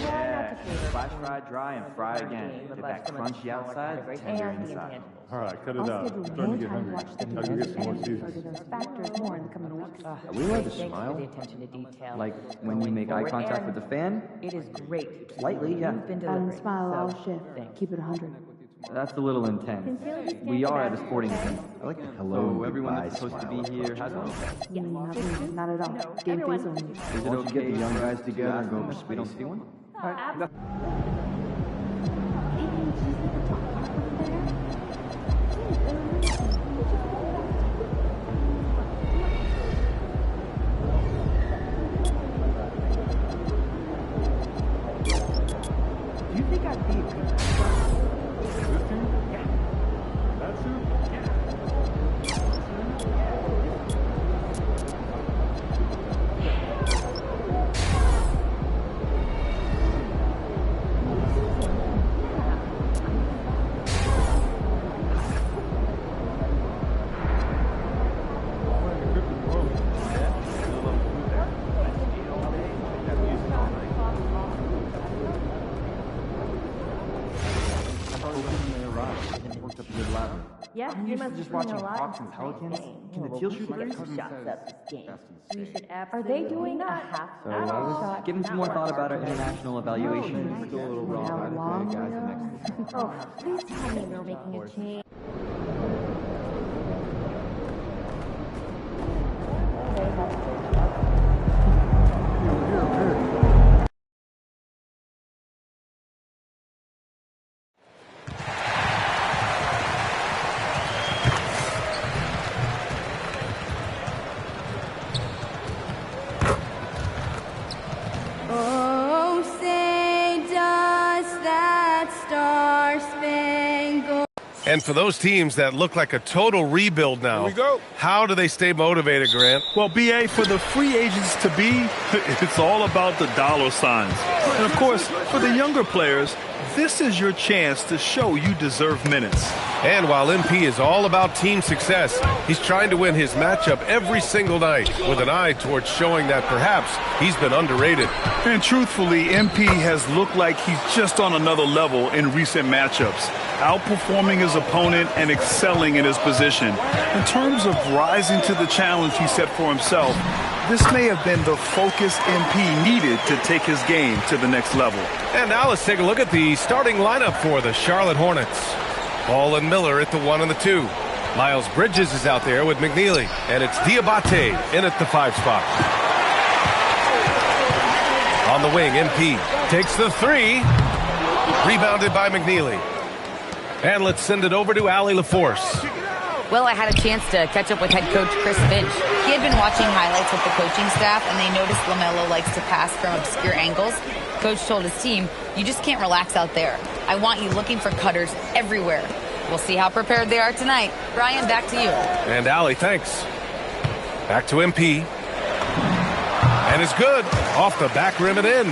Yeah, flash fry dry and fry again. Get that crunchy outside, tender inside. All right, cut it out. I'm starting to get hungry. I'll go get some more seasons. Are we allowed to smile? Like when you make eye contact with the fan? It is great. Slightly, yeah. Smile all shift. Keep it 100. That's a little intense. We are at a sporting event. I like the hello, Oh, everyone that's supposed to be here has one. Not at all. Game face only. Is it okay Get the young guys together and go over we don't see one? Do you think I'd be Yeah, I'm used to just watching Hawks and Pelicans. Can the teal shoot like Are they doing a half So I was giving some more thought about our international evaluation. We're still a little raw. Oh, please tell me they're making a change. Oh, say does that star-spangled... And for those teams that look like a total rebuild now, Here we go. How do they stay motivated, Grant? Well, BA, for the free agents to be, it's all about the dollar signs. And of course, for the younger players, this is your chance to show you deserve minutes. And while MP is all about team success, he's trying to win his matchup every single night with an eye towards showing that perhaps he's been underrated. And truthfully, MP has looked like he's just on another level in recent matchups, outperforming his opponent and excelling in his position. In terms of rising to the challenge he set for himself, this may have been the focus MP needed to take his game to the next level. And now let's take a look at the starting lineup for the Charlotte Hornets. Ball and Miller at the 1 and the 2. Miles Bridges is out there with McNeely, and it's Diabate in at the 5 spot. On the wing, MP takes the 3. Rebounded by McNeely. And let's send it over to Allie LaForce. Well, I had a chance to catch up with head coach Chris Finch. He had been watching highlights with the coaching staff, and they noticed LaMelo likes to pass from obscure angles. Coach told his team, you just can't relax out there. I want you looking for cutters everywhere. We'll see how prepared they are tonight. Brian, back to you. And Allie, thanks. Back to MP. And it's good. Off the back rim and in.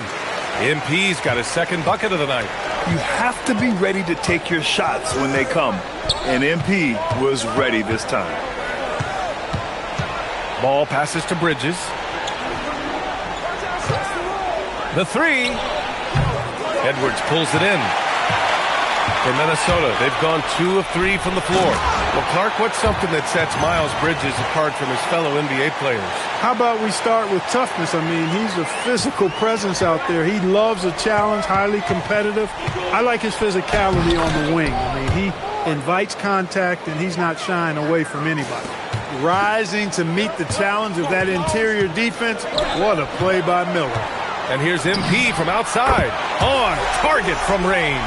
MP's got his second bucket of the night. You have to be ready to take your shots when they come. And MP was ready this time. Ball passes to Bridges. The 3. Edwards pulls it in. For Minnesota, they've gone 2 of 3 from the floor. Well, Clark, what's something that sets Miles Bridges apart from his fellow NBA players? How about we start with toughness? I mean, he's a physical presence out there. He loves a challenge, highly competitive. I like his physicality on the wing. I mean, he invites contact, and he's not shying away from anybody. Rising to meet the challenge of that interior defense. What a play by Miller. And here's MP from outside. On target from range.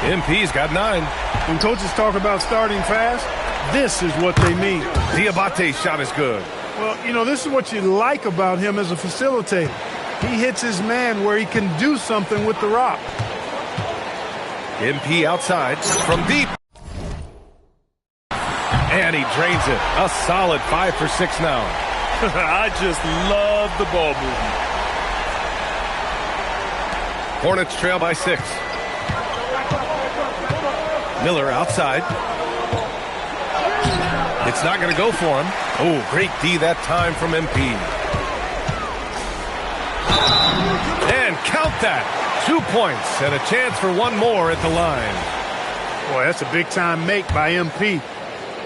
MP's got 9. When coaches talk about starting fast, this is what they mean. Diabate's shot is good. Well, you know, this is what you like about him as a facilitator. He hits his man where he can do something with the rock. MP outside from deep. And he drains it. A solid 5 for 6 now. I just love the ball movement. Hornets trail by 6. Miller outside. It's not going to go for him. Oh, great D that time from MP. And about that? 2 points and a chance for one more at the line. Boy, that's a big-time make by MP.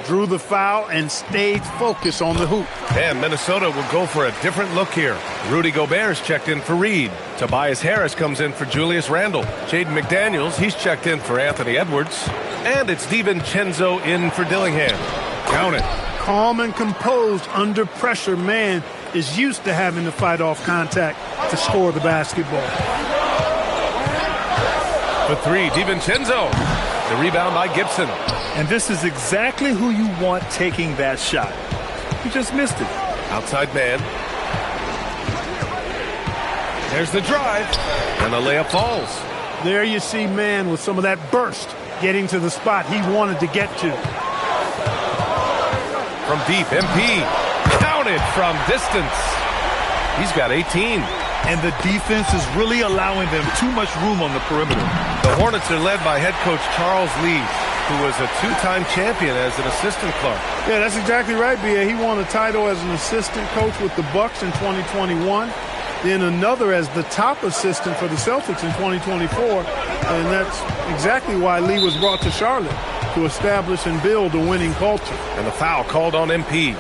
Drew the foul and stayed focused on the hoop. And Minnesota will go for a different look here. Rudy Gobert's checked in for Reed. Tobias Harris comes in for Julius Randle. Jaden McDaniels, he's checked in for Anthony Edwards. And it's DiVincenzo in for Dillingham. Count it. Calm and composed under pressure. Man is used to having to fight off contact to score the basketball. For three, DiVincenzo. The rebound by Gibson. And this is exactly who you want taking that shot. You just missed it. Outside man. There's the drive. And the layup falls. There you see man with some of that burst getting to the spot he wanted to get to. From deep, MP. Counted from distance. He's got 18. And the defense is really allowing them too much room on the perimeter. The Hornets are led by head coach Charles Lee, who was a two-time champion as an assistant Clark. Yeah, that's exactly right, B.A. He won a title as an assistant coach with the Bucks in 2021, then another as the top assistant for the Celtics in 2024, and that's exactly why Lee was brought to Charlotte, to establish and build a winning culture. And the foul called on MP.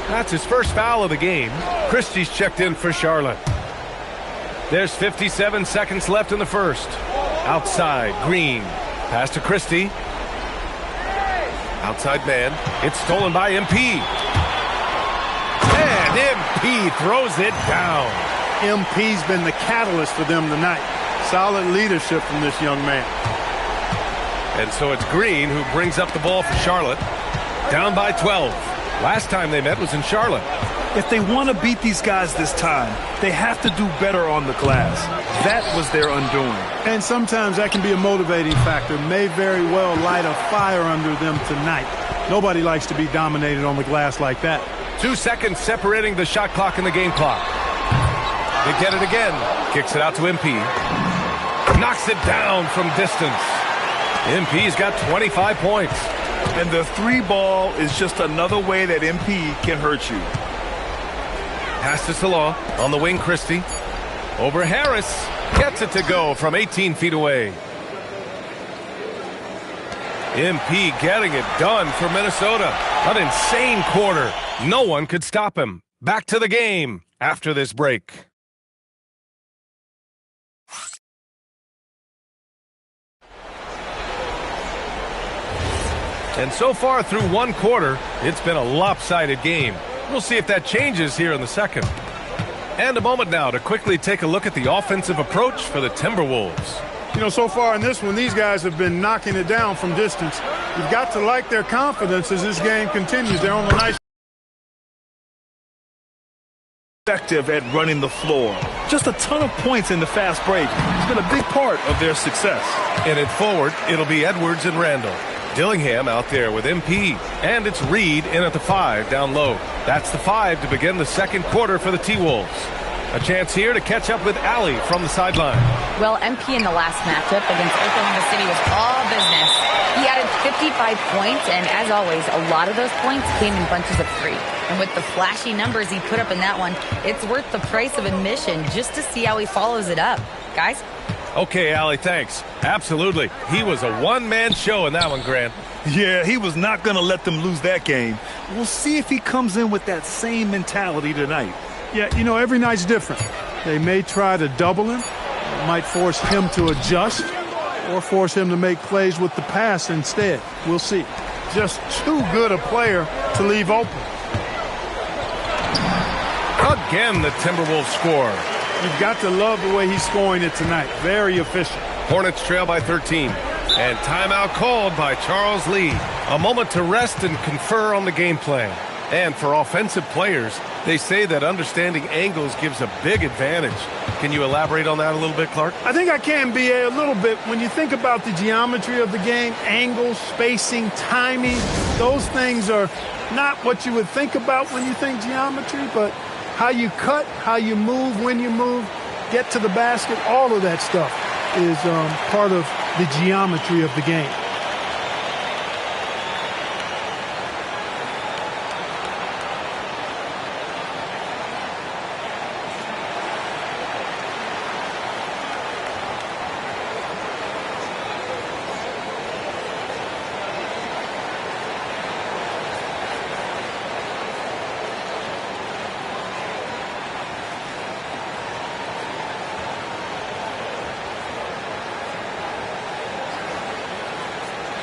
That's his first foul of the game. Christie's checked in for Charlotte. There's 57 seconds left in the first. Outside, Green. Pass to Christie. Outside man. It's stolen by MP. And MP throws it down. MP's been the catalyst for them tonight. Solid leadership from this young man. And so it's Green who brings up the ball for Charlotte. Down by 12. Last time they met was in Charlotte. If they want to beat these guys this time, they have to do better on the glass. That was their undoing. And sometimes that can be a motivating factor. May very well light a fire under them tonight. Nobody likes to be dominated on the glass like that. 2 seconds separating the shot clock and the game clock. They get it again. Kicks it out to MP. Knocks it down from distance. MP's got 25 points. And the three ball is just another way that MP can hurt you. Pass to Salah. On the wing, Christie. Over Harris. Gets it to go from 18 feet away. MP getting it done for Minnesota. An insane quarter. No one could stop him. Back to the game after this break. And so far through one quarter, it's been a lopsided game. We'll see if that changes here in the second. And a moment now to quickly take a look at the offensive approach for the Timberwolves. You know, so far in this one, these guys have been knocking it down from distance. You've got to like their confidence as this game continues. They're on a nice effective at running the floor. Just a ton of points in the fast break. It's been a big part of their success. And at forward, it'll be Edwards and Randle. Dillingham out there with MP. And it's Reed in at the 5 down low. That's the 5 to begin the second quarter for the T-Wolves. A chance here to catch up with Allie from the sideline. Well, MP in the last matchup against Oklahoma City was all business. He added 55 points, and as always, a lot of those points came in bunches of 3. And with the flashy numbers he put up in that one, it's worth the price of admission just to see how he follows it up. Guys? Okay, Allie, thanks. Absolutely. He was a one-man show in that one, Grant. Yeah, he was not going to let them lose that game. We'll see if he comes in with that same mentality tonight. Yeah, you know, every night's different. They may try to double him. It might force him to adjust or force him to make plays with the pass instead. We'll see. Just too good a player to leave open. Again, the Timberwolves score. You've got to love the way he's scoring it tonight. Very efficient. Hornets trail by 13. And timeout called by Charles Lee. A moment to rest and confer on the game plan. And for offensive players, they say that understanding angles gives a big advantage. Can you elaborate on that a little bit, Clark? I think I can, B.A., a little bit. When you think about the geometry of the game, angles, spacing, timing, those things are not what you would think about when you think geometry, but how you cut, how you move, when you move, get to the basket, all of that stuff is part of the geometry of the game.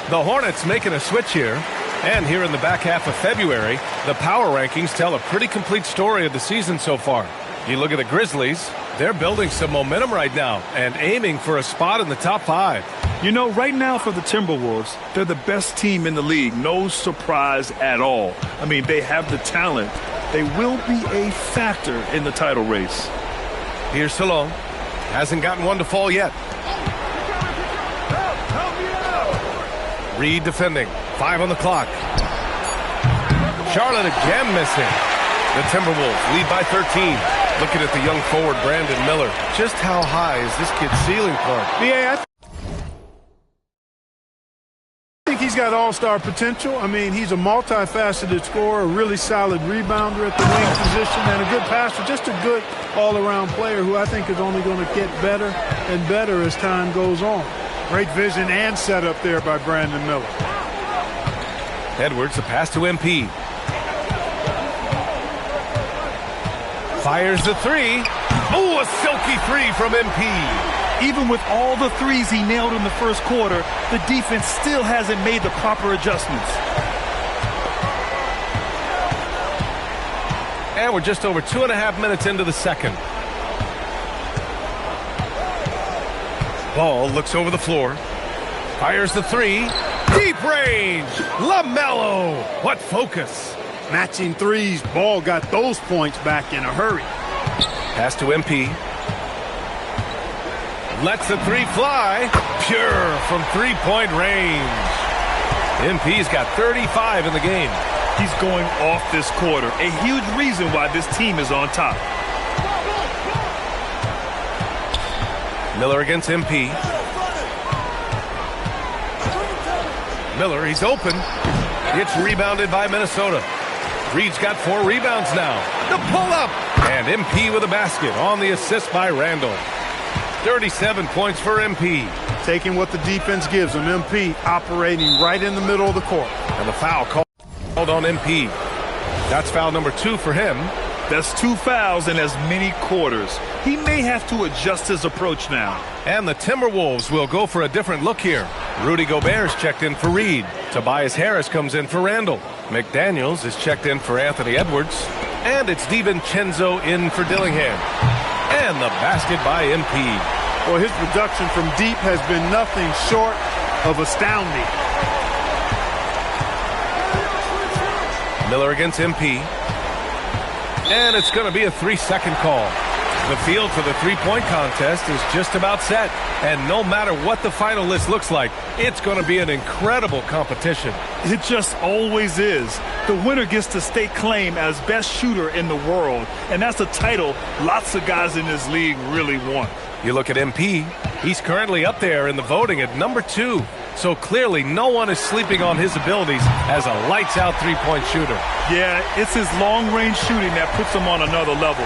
The Hornets making a switch here. And here in the back half of February, the power rankings tell a pretty complete story of the season so far. You look at the Grizzlies, they're building some momentum right now and aiming for a spot in the top 5. You know, right now for the Timberwolves, they're the best team in the league. No surprise at all. I mean, they have the talent. They will be a factor in the title race. Here's Salon. Hasn't gotten one to fall yet. Reed defending. 5 on the clock. Charlotte again missing. The Timberwolves lead by 13. Looking at the young forward, Brandon Miller. Just how high is this kid's ceiling, Clark? Yeah, I think he's got all-star potential. I mean, he's a multifaceted scorer, a really solid rebounder at the wing position, and a good passer, just a good all-around player who I think is only going to get better and better as time goes on. Great vision and setup there by Brandon Miller. Edwards, the pass to MP. Fires the 3. Oh, a silky 3 from MP. Even with all the threes he nailed in the first quarter, the defense still hasn't made the proper adjustments. And we're just over 2.5 minutes into the second. Ball looks over the floor. Fires the 3. Deep range. LaMelo. What focus. Matching threes. Ball got those points back in a hurry. Pass to MP. Lets the 3 fly. Pure from three-point range. MP's got 35 in the game. He's going off this quarter. A huge reason why this team is on top. Miller against MP. Miller, he's open. It's rebounded by Minnesota. Reed's got 4 rebounds now. The pull-up. And MP with a basket on the assist by Randall. 37 points for MP. Taking what the defense gives him. MP operating right in the middle of the court. And the foul called on MP. That's foul number 2 for him. That's 2 fouls in as many quarters. He may have to adjust his approach now. And the Timberwolves will go for a different look here. Rudy Gobert's checked in for Reed. Tobias Harris comes in for Randall. McDaniels is checked in for Anthony Edwards. And it's DiVincenzo in for Dillingham. And the basket by MP. Well, his production from deep has been nothing short of astounding. Miller against MP. And it's going to be a 3-second call. The field for the three-point contest is just about set. And no matter what the final list looks like, it's going to be an incredible competition. It just always is. The winner gets to stake claim as best shooter in the world. And that's a title lots of guys in this league really want. You look at MP, he's currently up there in the voting at number 2. So clearly no one is sleeping on his abilities as a lights-out three-point shooter. Yeah, it's his long-range shooting that puts him on another level.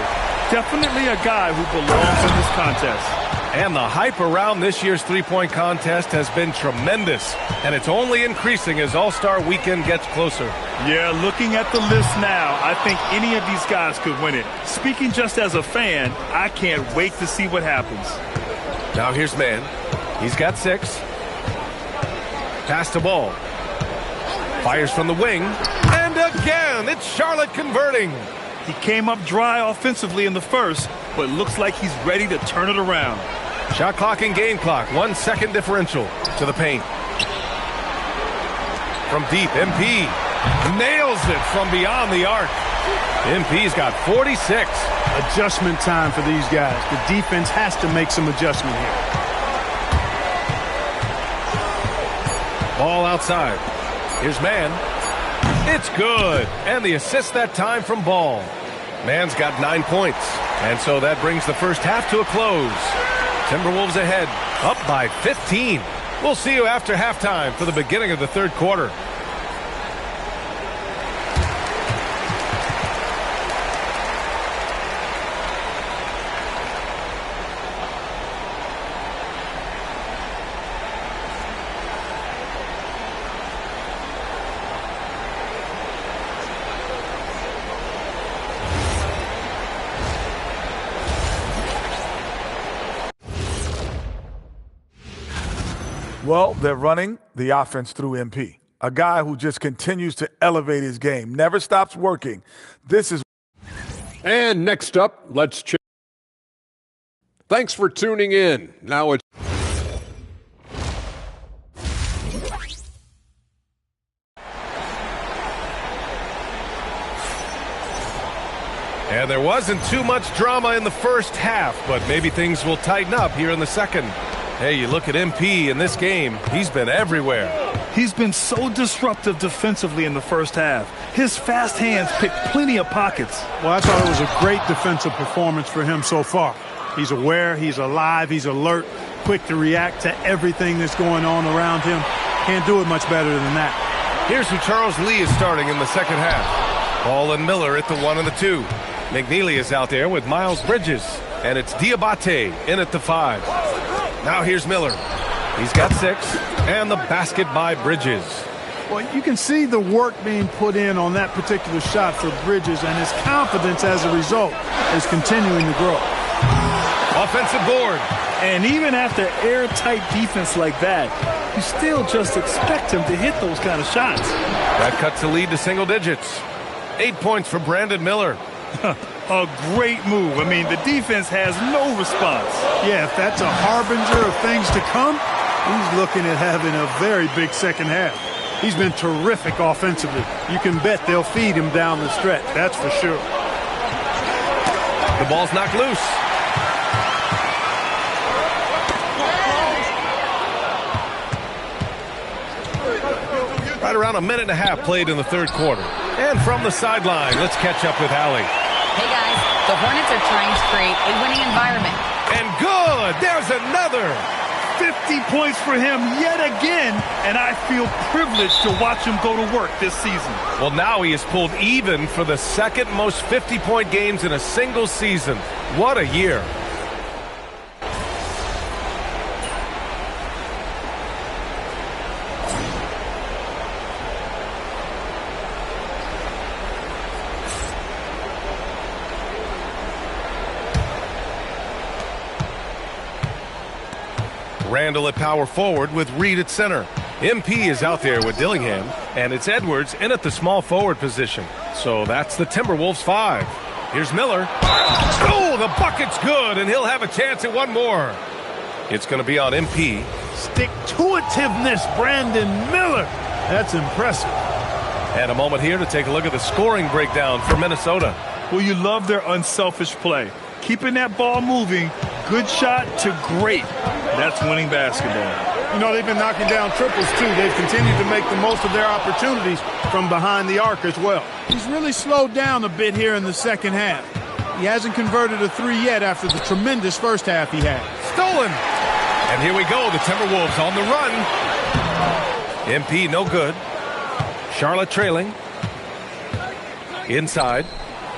Definitely a guy who belongs in this contest. And the hype around this year's three-point contest has been tremendous. And it's only increasing as All-Star Weekend gets closer. Yeah, looking at the list now, I think any of these guys could win it. Speaking just as a fan, I can't wait to see what happens. Now here's Mann. He's got 6. Pass to Ball. Fires from the wing. And again, it's Charlotte converting. He came up dry offensively in the first, but looks like he's ready to turn it around. Shot clock and game clock. 1 second differential to the paint. From deep, MP nails it from beyond the arc. MP's got 46. Adjustment time for these guys. The defense has to make some adjustment here. Ball outside. Here's Mann. It's good. And the assist that time from Ball. Mann's got 9 points. And so that brings the first half to a close. Timberwolves ahead, up by 15. We'll see you after halftime for the beginning of the third quarter. Well, they're running the offense through MP, a guy who just continues to elevate his game, never stops working. This is. And next up, let's check. Thanks for tuning in. Now it's. And there wasn't too much drama in the first half, but maybe things will tighten up here in the second. Hey, you look at MP in this game, he's been everywhere. He's been so disruptive defensively in the first half. His fast hands pick plenty of pockets. Well, I thought it was a great defensive performance for him so far. He's aware, he's alive, he's alert, quick to react to everything that's going on around him. Can't do it much better than that. Here's who Charles Lee is starting in the second half. Ball and Miller at the 1 and the 2. McNeely is out there with Miles Bridges, and it's Diabate in at the 5. Now here's Miller. He's got 6, and the basket by Bridges. Well, you can see the work being put in on that particular shot for Bridges, and his confidence as a result is continuing to grow. Offensive board. And even after airtight defense like that, you still just expect him to hit those kind of shots. That cuts the lead to single digits. 8 points for Brandon Miller. A great move. I mean, the defense has no response. Yeah, if that's a harbinger of things to come, he's looking at having a very big second half. He's been terrific offensively. You can bet they'll feed him down the stretch, that's for sure. The ball's knocked loose. Right around a minute and a half played in the third quarter. And from the sideline, let's catch up with Allie. Hey, guys. The Hornets are trying to create a winning environment. And good! There's another! 50 points for him yet again, and I feel privileged to watch him go to work this season. Well, now he has pulled even for the second most 50-point games in a single season. What a year. Randall at power forward with Reed at center. MP is out there with Dillingham, and it's Edwards in at the small forward position. So that's the Timberwolves 5. Here's Miller. Oh, the bucket's good, and he'll have a chance at one more. It's going to be on MP. Stick-to-itiveness, Brandon Miller. That's impressive. And a moment here to take a look at the scoring breakdown for Minnesota. Well, you love their unselfish play. Keeping that ball moving, good shot to great. That's winning basketball. You know, they've been knocking down triples, too. They've continued to make the most of their opportunities from behind the arc as well. He's really slowed down a bit here in the second half. He hasn't converted a 3 yet after the tremendous first half he had. Stolen! And here we go, the Timberwolves on the run. MP no good. Charlotte trailing. Inside.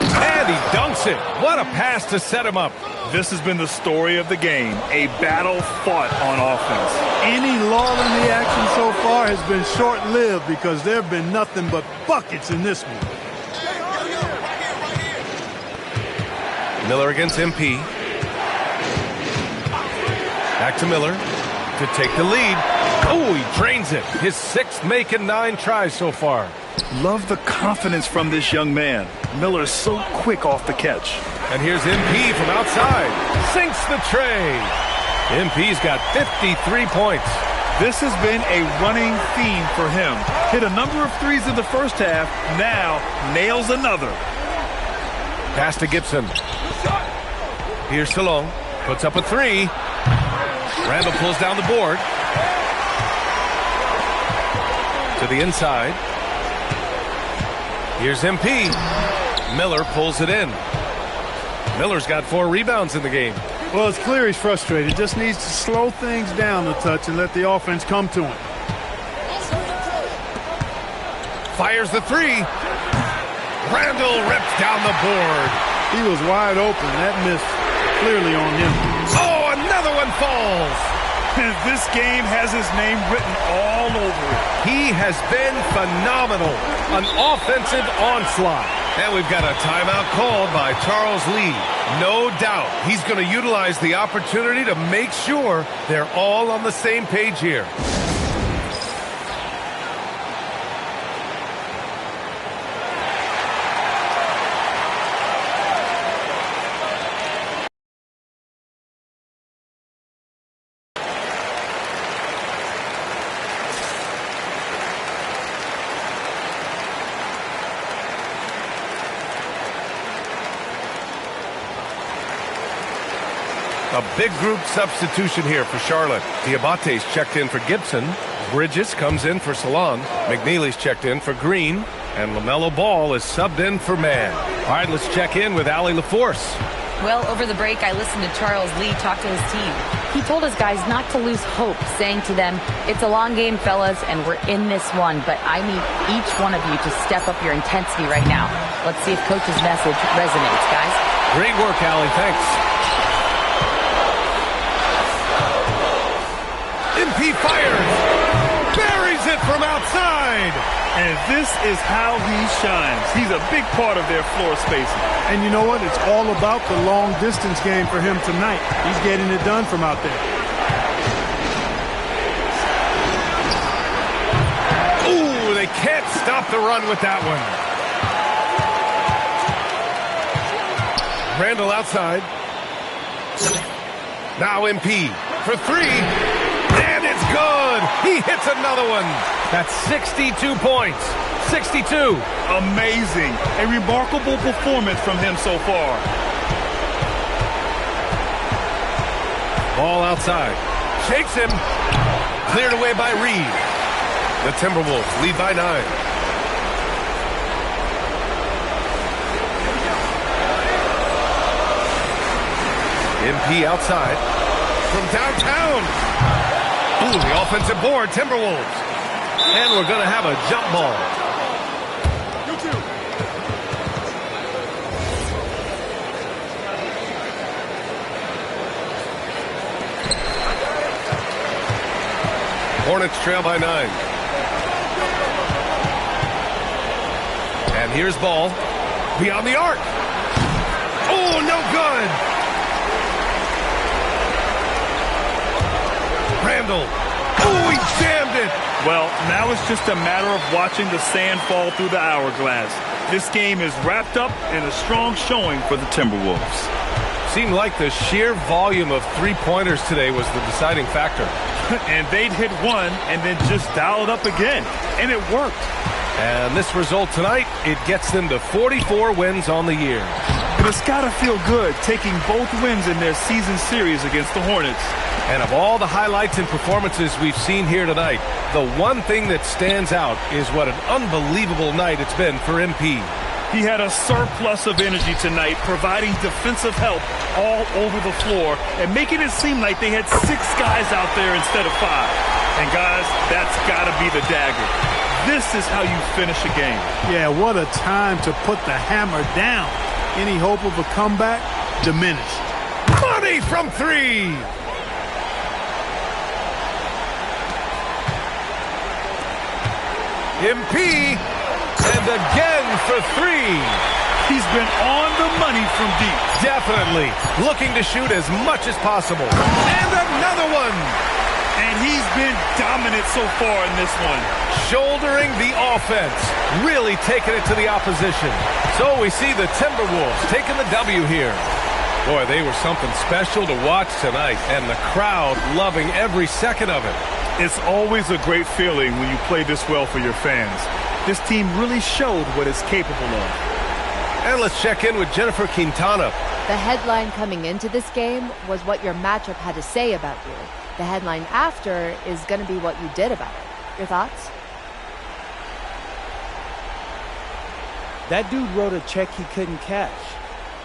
And he dunks it. What a pass to set him up. This has been the story of the game, a battle fought on offense. Any lull in the action so far has been short-lived because there have been nothing but buckets in this one. Miller against MP. Back to Miller to take the lead. Oh, he drains it. His 6th make and 9 tries so far. Love the confidence from this young man. Miller's so quick off the catch. And here's MP from outside. Sinks the tray. MP's got 53 points. This has been a running theme for him. Hit a number of threes in the first half. Now nails another. Pass to Gibson. Here's Salone. Puts up a 3. Randall pulls down the board. To the inside. Here's MP. Miller pulls it in. Miller's got 4 rebounds in the game. Well, it's clear he's frustrated. Just needs to slow things down a touch and let the offense come to him. Fires the 3. Randall rips down the board. He was wide open. That missed clearly on him. Oh, another one falls. This game has his name written all over it. He has been phenomenal. An offensive onslaught. And we've got a timeout called by Charles Lee. No doubt he's going to utilize the opportunity to make sure they're all on the same page here. A big group substitution here for Charlotte. Diabate's checked in for Gibson. Bridges comes in for Salon. McNeely's checked in for Green. And LaMelo Ball is subbed in for Mann. All right, let's check in with Allie LaForce. Well, over the break, I listened to Charles Lee talk to his team. He told his guys not to lose hope, saying to them, it's a long game, fellas, and we're in this one, but I need each one of you to step up your intensity right now. Let's see if Coach's message resonates, guys. Great work, Allie. Thanks. MP fires, buries it from outside. And this is how he shines. He's a big part of their floor spacing. And you know what? It's all about the long distance game for him tonight. He's getting it done from out there. Ooh, they can't stop the run with that one. Randall outside. Now MP for three. And it's good. He hits another one. That's 62 points. 62. Amazing. A remarkable performance from him so far. Ball outside. Shakes him. Cleared away by Reed. The Timberwolves lead by 9. MP outside. From downtown. Ooh, the offensive board, Timberwolves. And we're going to have a jump ball. Hornets trail by 9. And here's Ball. Beyond the arc. Oh, no good. Randall. Oh, he jammed it. Well, now it's just a matter of watching the sand fall through the hourglass. This game is wrapped up in a strong showing for the Timberwolves. Seemed like the sheer volume of three-pointers today was the deciding factor. And they'd hit one and then just dial it up again. And it worked. And this result tonight, it gets them to 44 wins on the year. But it's got to feel good taking both wins in their season series against the Hornets. And of all the highlights and performances we've seen here tonight, the one thing that stands out is what an unbelievable night it's been for MP. He had a surplus of energy tonight, providing defensive help all over the floor and making it seem like they had 6 guys out there instead of 5. And guys, that's got to be the dagger. This is how you finish a game. Yeah, what a time to put the hammer down. Any hope of a comeback? Diminished. Money from 3. MP, and again for 3. He's been on the money from deep. Definitely. Looking to shoot as much as possible. And another one. And he's been dominant so far in this one. Shouldering the offense. Really taking it to the opposition. So we see the Timberwolves taking the W here. Boy, they were something special to watch tonight, and the crowd loving every second of it. It's always a great feeling when you play this well for your fans. This team really showed what it's capable of. And let's check in with Jennifer Quintana. The headline coming into this game was what your matchup had to say about you. The headline after is going to be what you did about it. Your thoughts? That dude wrote a check he couldn't cash.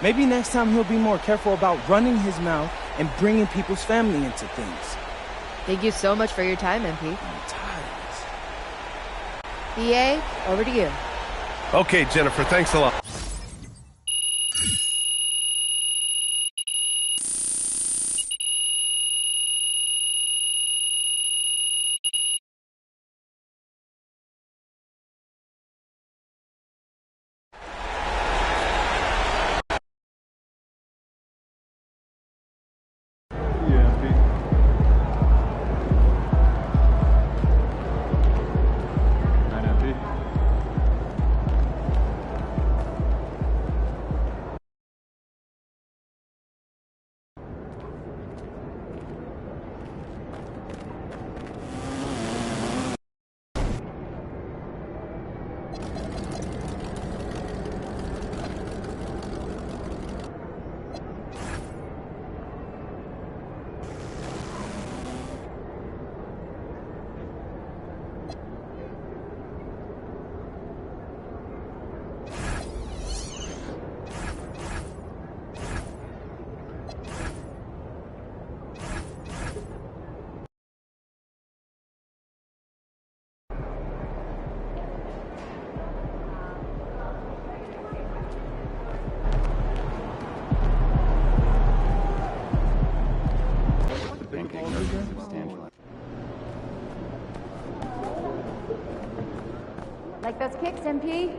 Maybe next time he'll be more careful about running his mouth and bringing people's family into things. Thank you so much for your time, MP. I'm tired of this. EA, over to you. Okay, Jennifer, thanks a lot. pancake are substantial. Like those kicks, MP?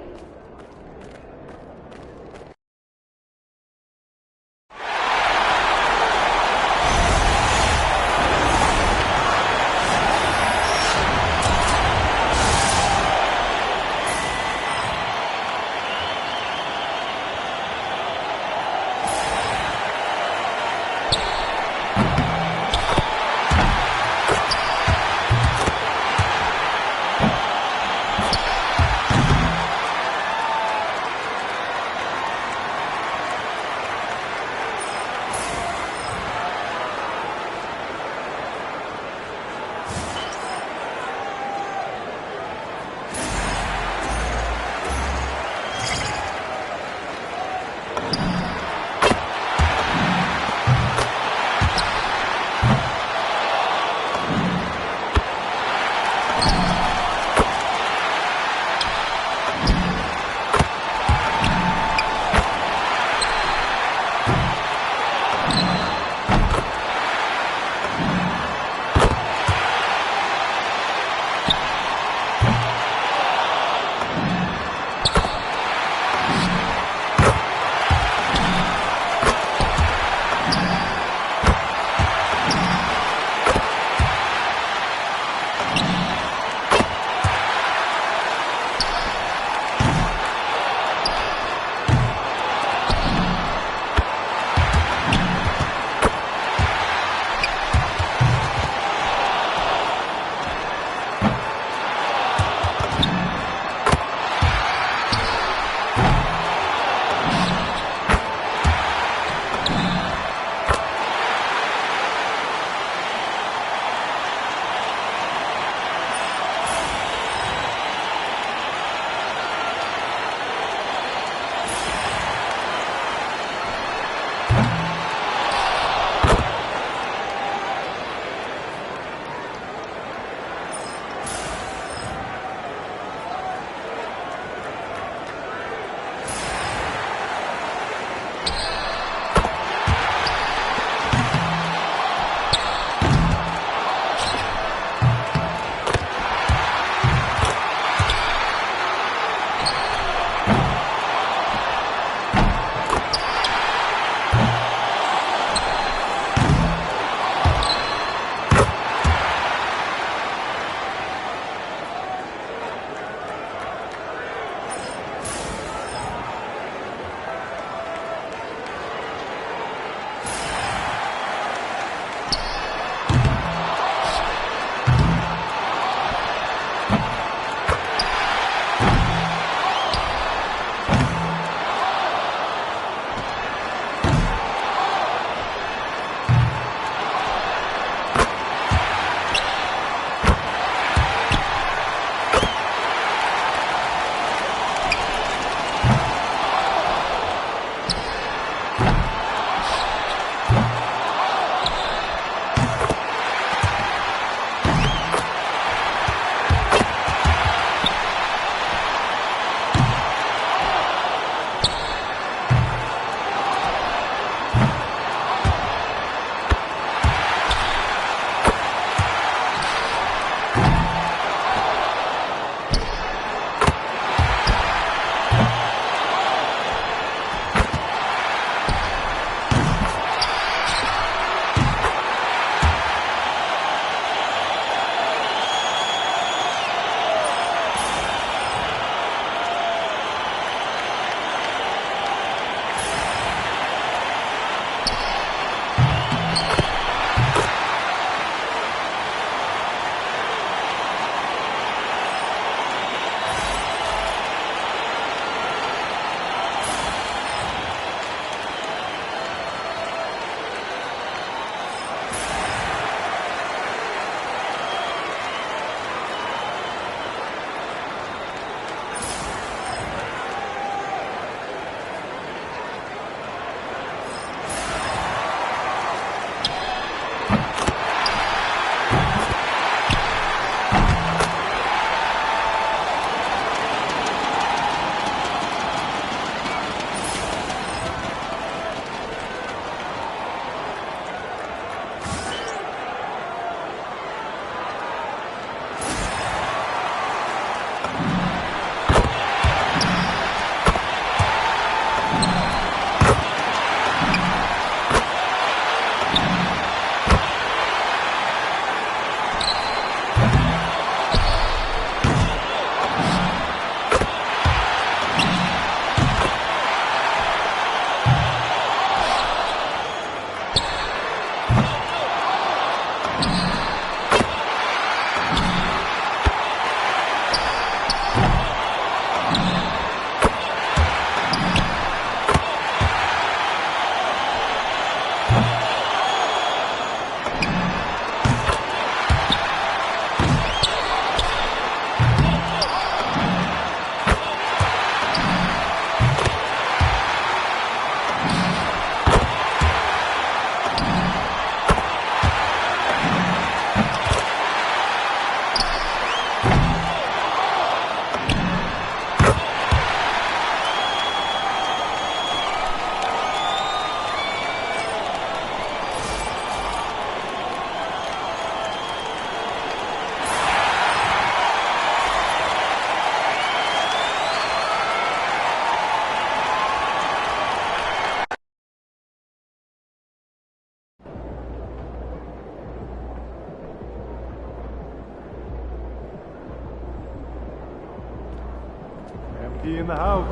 MP in the house.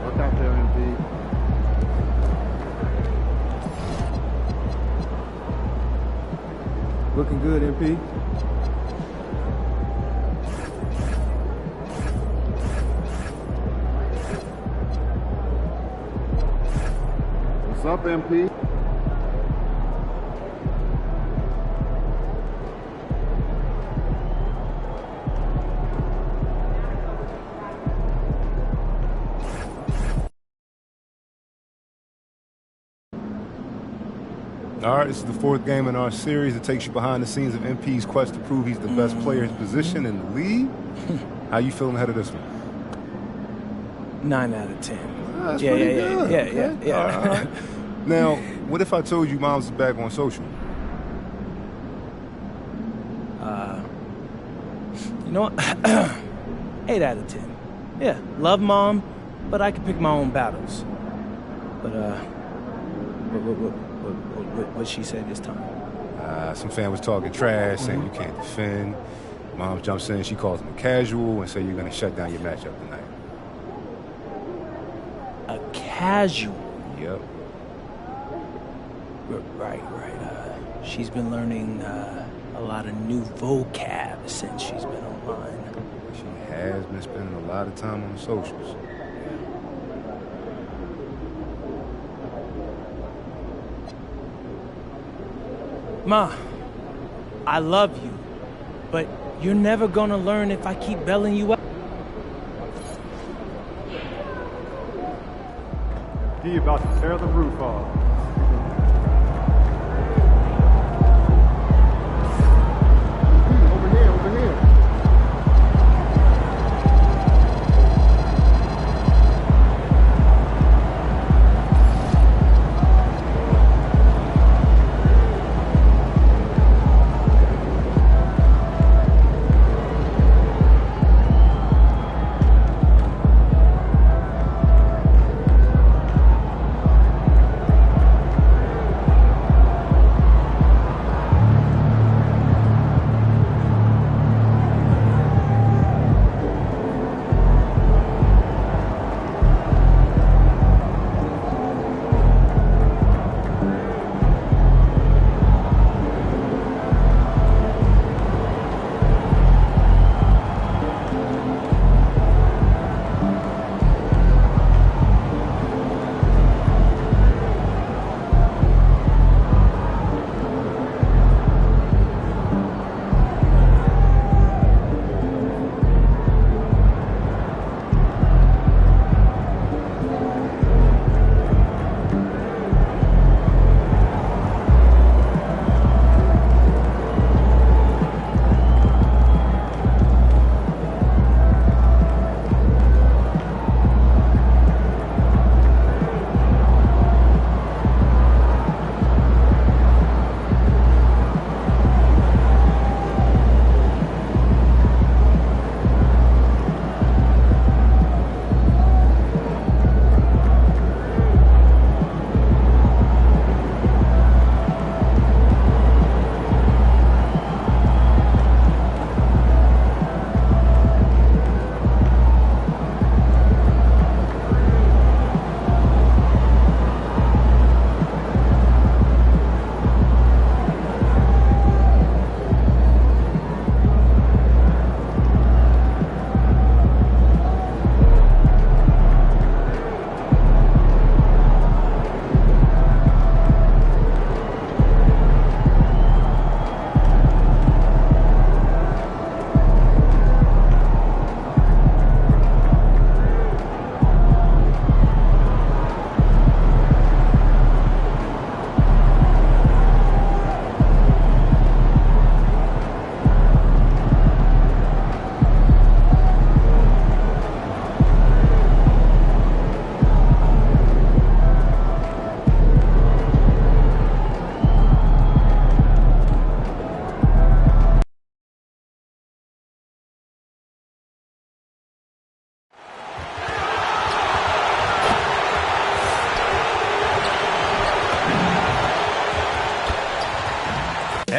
Look out there, MP. Looking good, MP. What's up, MP? All right, this is the fourth game in our series that takes you behind the scenes of MP's quest to prove he's the best player in his position in the league. How you feeling ahead of this one? 9 out of 10. That's yeah, pretty yeah, good. yeah, Okay. yeah, yeah. All right. Now, what if I told you Mom's is back on social? You know what? 8 out of 10. Yeah, love Mom, but I can pick my own battles. But, what she said this time? Some fan was talking trash, saying you can't defend. Mom jumps in, she calls him a casual and say you're going to shut down your matchup tonight. A casual? Yep. Right. She's been learning a lot of new vocab since she's been online. She has been spending a lot of time on the socials. Ma, I love you, but you're never gonna learn if I keep bailing you out. D about to tear the roof off. Over here, over here.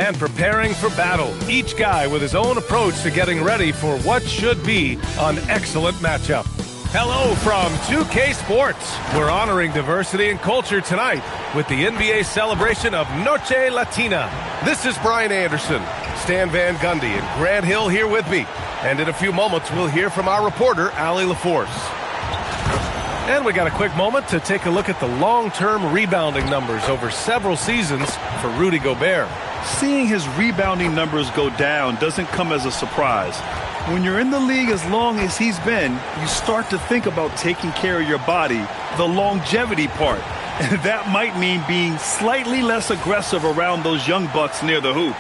and preparing for battle. Each guy with his own approach to getting ready for what should be an excellent matchup. Hello from 2K Sports. We're honoring diversity and culture tonight with the NBA celebration of Noche Latina. This is Brian Anderson, Stan Van Gundy, and Grant Hill here with me. And in a few moments, we'll hear from our reporter, Allie LaForce. And we got a quick moment to take a look at the long-term rebounding numbers over several seasons for Rudy Gobert. Seeing his rebounding numbers go down doesn't come as a surprise. When you're in the league as long as he's been, you start to think about taking care of your body, the longevity part. And that might mean being slightly less aggressive around those young bucks near the hoop.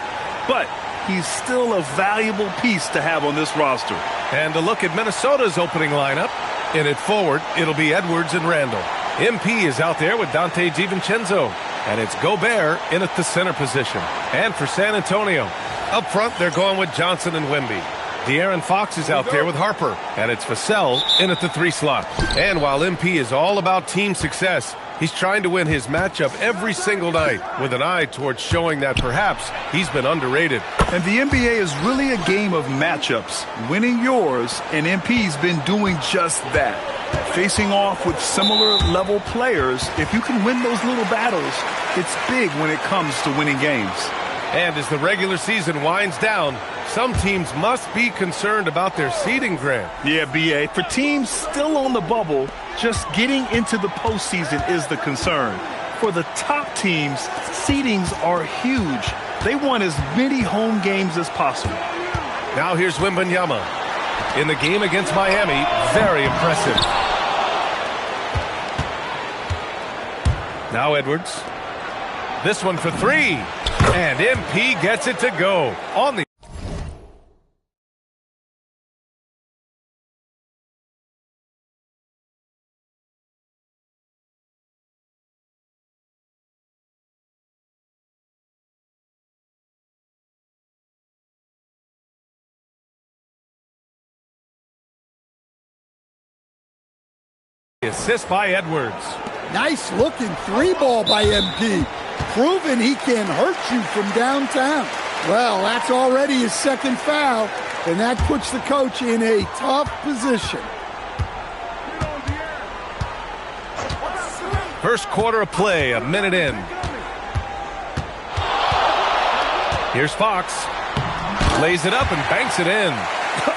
But he's still a valuable piece to have on this roster. And a look at Minnesota's opening lineup. In it forward, it'll be Edwards and Randall. MP is out there with Dante DiVincenzo. And it's Gobert in at the center position. And for San Antonio, up front, they're going with Johnson and Wemby. De'Aaron Fox is out there with Harper. And it's Vassell in at the 3 slot. And while MP is all about team success, he's trying to win his matchup every single night with an eye towards showing that perhaps he's been underrated. And the NBA is really a game of matchups, winning yours, and MP's been doing just that. Facing off with similar level players, if you can win those little battles, it's big when it comes to winning games. And as the regular season winds down, some teams must be concerned about their seeding, Grant. Yeah, B.A. For teams still on the bubble, just getting into the postseason is the concern. For the top teams, seedings are huge. They want as many home games as possible. Now here's Wembanyama. In the game against Miami, very impressive. Now Edwards. This one for 3. And MP gets it to go on the... Assist by Edwards. Nice looking 3-ball by MP. Proving he can hurt you from downtown. Well, that's already his second foul, and that puts the coach in a tough position. First quarter of play, a minute in. Here's Fox. Lays it up and banks it in.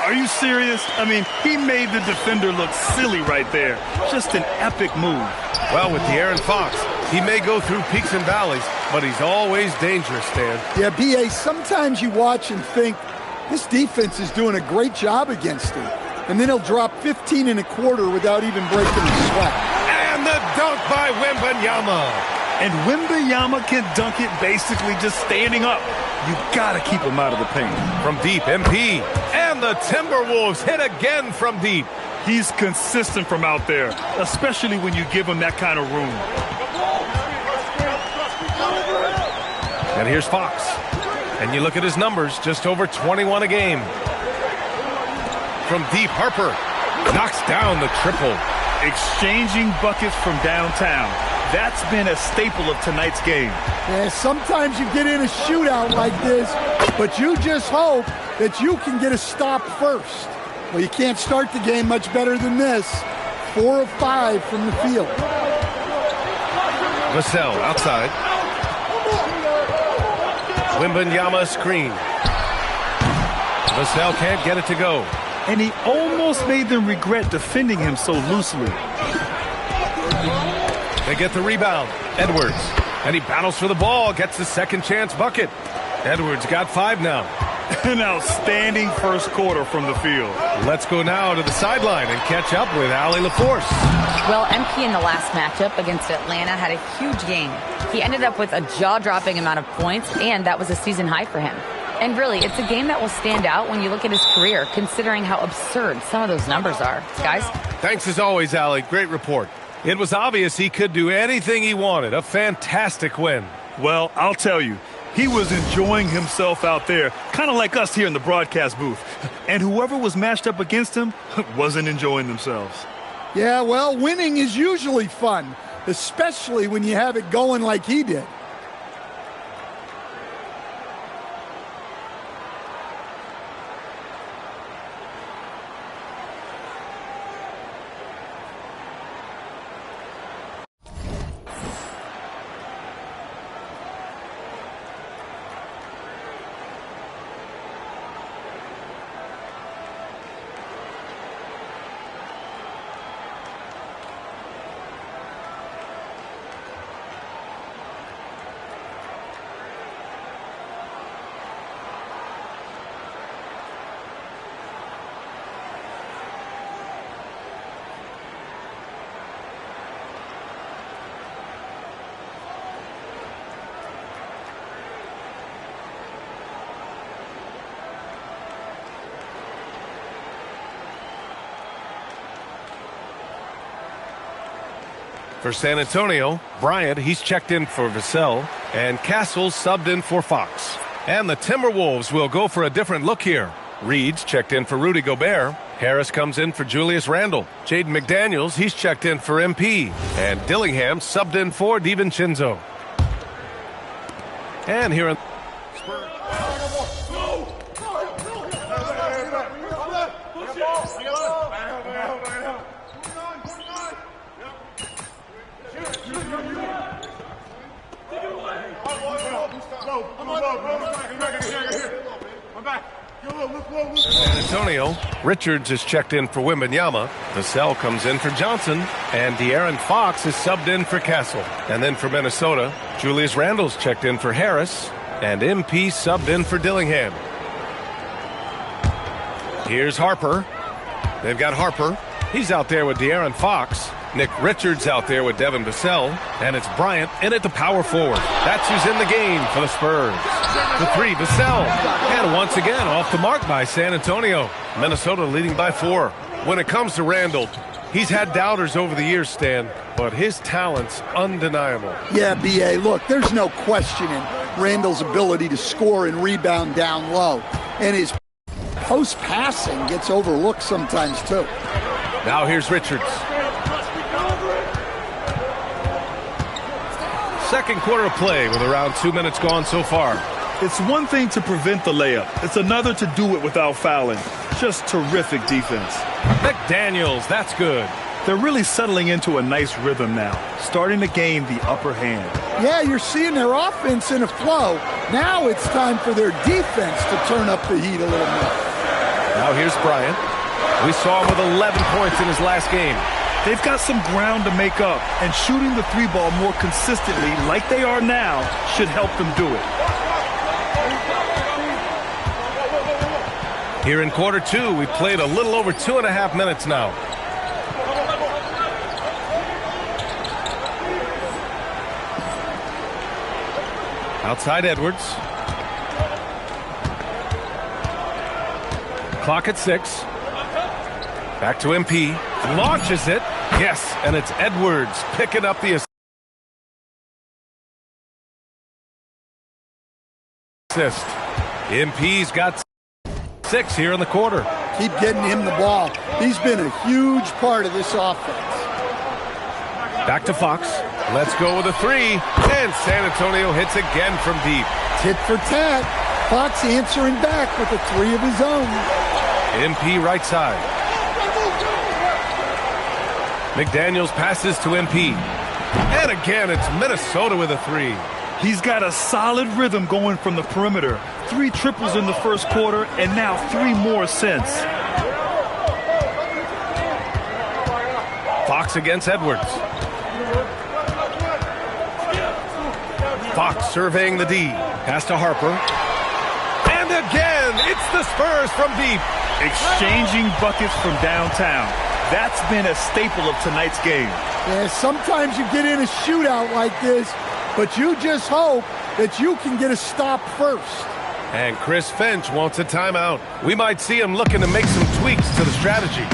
Are you serious? I mean, he made the defender look silly right there. Just an epic move. Well, with De'Aaron Fox, he may go through peaks and valleys, but he's always dangerous, Stan. Yeah, B.A., sometimes you watch and think, this defense is doing a great job against him. And then he'll drop 15 and a quarter without even breaking a sweat. And the dunk by Wembanyama. And Wembanyama can dunk it basically just standing up. You got to keep him out of the paint. From deep, MP. And the Timberwolves hit again from deep. He's consistent from out there, especially when you give him that kind of room. And here's Fox. And you look at his numbers, just over 21 a game. From deep, Harper knocks down the triple. Exchanging buckets from downtown. That's been a staple of tonight's game. Yeah, sometimes you get in a shootout like this, but you just hope that you can get a stop first. Well, you can't start the game much better than this. 4 of 5 from the field. Vassell outside. Wembanyama screen. Vassell can't get it to go. And he almost made them regret defending him so loosely. They get the rebound. Edwards. And he battles for the ball. Gets the second chance bucket. Edwards got 5 now. An outstanding first quarter from the field. Let's go now to the sideline and catch up with Allie LaForce. Well, MP in the last matchup against Atlanta had a huge game. He ended up with a jaw-dropping amount of points, and that was a season high for him. And really, it's a game that will stand out when you look at his career, considering how absurd some of those numbers are. Guys? Thanks as always, Allie. Great report. It was obvious he could do anything he wanted. A fantastic win. Well, I'll tell you, he was enjoying himself out there, kind of like us here in the broadcast booth. And whoever was matched up against him wasn't enjoying themselves. Yeah, well, winning is usually fun, especially when you have it going like he did. For San Antonio, Bryant, he's checked in for Vassell, and Castle's subbed in for Fox. And the Timberwolves will go for a different look here. Reed's checked in for Rudy Gobert. Harris comes in for Julius Randle. Jaden McDaniels, he's checked in for MP. And Dillingham subbed in for DiVincenzo. And here in San Antonio, Richards is checked in for Wembanyama. Vassell comes in for Johnson. And De'Aaron Fox is subbed in for Castle. And then for Minnesota, Julius Randle's checked in for Harris. And MP subbed in for Dillingham. Here's Harper. They've got Harper. He's out there with De'Aaron Fox. Nick Richards out there with Devin Vassell. And it's Bryant in at the power forward. That's who's in the game for the Spurs. The three, Vassell. And once again, off the mark by San Antonio. Minnesota leading by 4. When it comes to Randle, he's had doubters over the years, Stan, but his talent's undeniable. Yeah, B.A., look, there's no questioning Randle's ability to score and rebound down low. And his post-passing gets overlooked sometimes, too. Now here's Richards. Second quarter of play with around 2 minutes gone so far. It's one thing to prevent the layup. It's another to do it without fouling. Just terrific defense. McDaniels, that's good. They're really settling into a nice rhythm now, starting to gain the upper hand. Yeah, you're seeing their offense in a flow. Now it's time for their defense to turn up the heat a little more. Now here's Bryant. We saw him with 11 points in his last game. They've got some ground to make up, and shooting the three ball more consistently like they are now should help them do it. Here in quarter 2, we've played a little over 2.5 minutes now. Outside Edwards. Clock at 6. Back to MP. Launches it. Yes, and it's Edwards picking up the assist. MP's got 6 here in the quarter. Keep getting him the ball. He's been a huge part of this offense. Back to Fox. Let's go with a 3. And San Antonio hits again from deep. Tit for tat. Fox answering back with a 3 of his own. MP right side. McDaniels passes to MP. And again, it's Minnesota with a 3. He's got a solid rhythm going from the perimeter. 3 triples in the first quarter, and now 3 more since. Fox against Edwards. Fox surveying the D. Pass to Harper. And again, it's the Spurs from deep. Exchanging buckets from downtown. That's been a staple of tonight's game. Yeah, sometimes you get in a shootout like this, but you just hope that you can get a stop first. And Chris Finch wants a timeout. We might see him looking to make some tweaks to the strategy.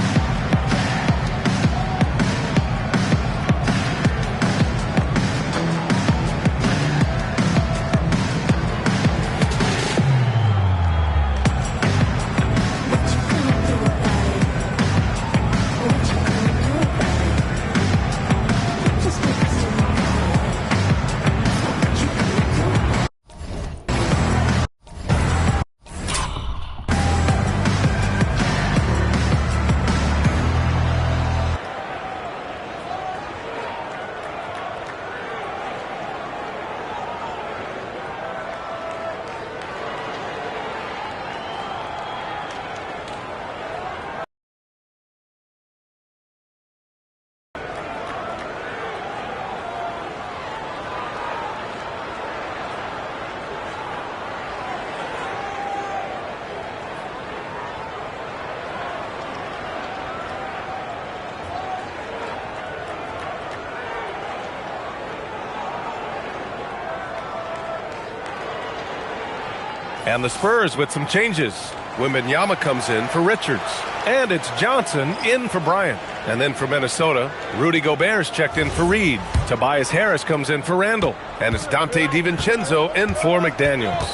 And the Spurs with some changes. Wembanyama comes in for Richards. And it's Johnson in for Bryant. And then for Minnesota, Rudy Gobert's checked in for Reed. Tobias Harris comes in for Randall. And it's Dante DiVincenzo in for McDaniels.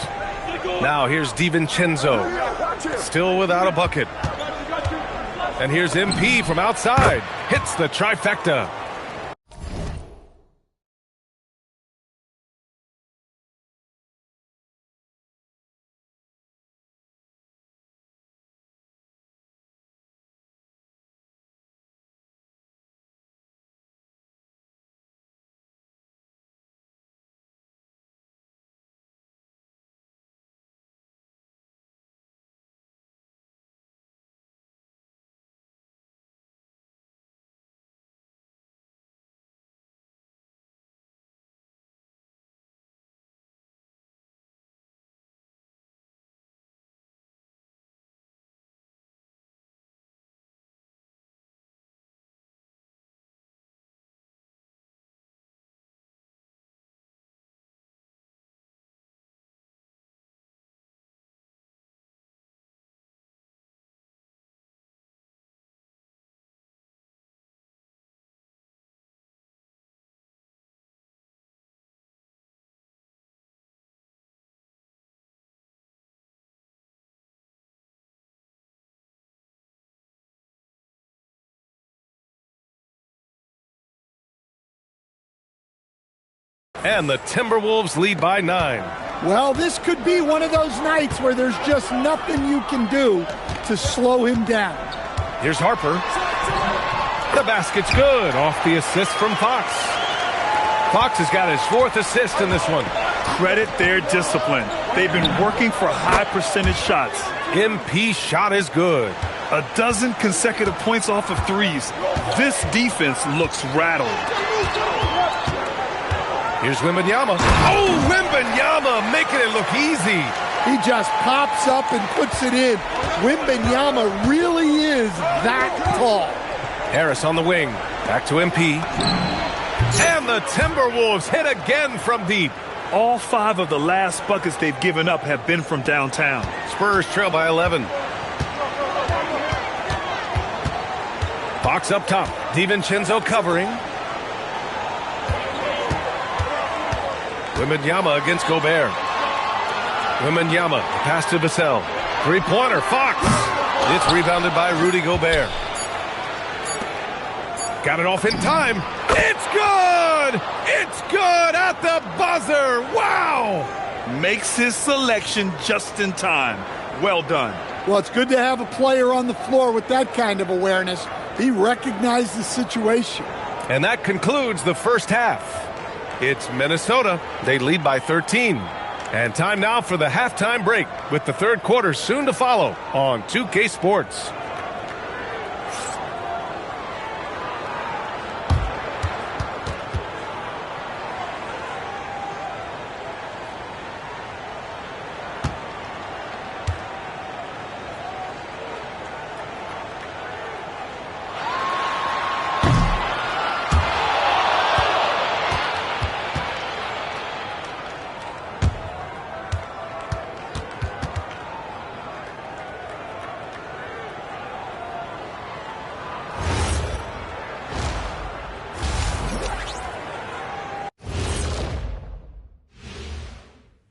Now here's DiVincenzo, still without a bucket. And here's MP from outside, hits the trifecta. And the Timberwolves lead by 9. Well, this could be one of those nights where there's just nothing you can do to slow him down. Here's Harper. The basket's good, off the assist from Fox. Fox has got his 4th assist in this one. Credit their discipline. They've been working for high percentage shots. MP shot is good. A dozen consecutive points off of threes. This defense looks rattled. Here's Wembanyama. Oh, Wembanyama making it look easy. He just pops up and puts it in. Wembanyama really is that tall. Harris on the wing. Back to MP. And the Timberwolves hit again from deep. All 5 of the last buckets they've given up have been from downtown. Spurs trail by 11. Fox up top. DiVincenzo covering. Wembanyama against Gobert. Wembanyama, pass to Vassell. Three-pointer, Fox. It's rebounded by Rudy Gobert. Got it off in time. It's good! It's good at the buzzer! Wow! Makes his selection just in time. Well done. Well, it's good to have a player on the floor with that kind of awareness. He recognized the situation. And that concludes the first half. It's Minnesota. They lead by 13. And time now for the halftime break, with the third quarter soon to follow on 2K Sports.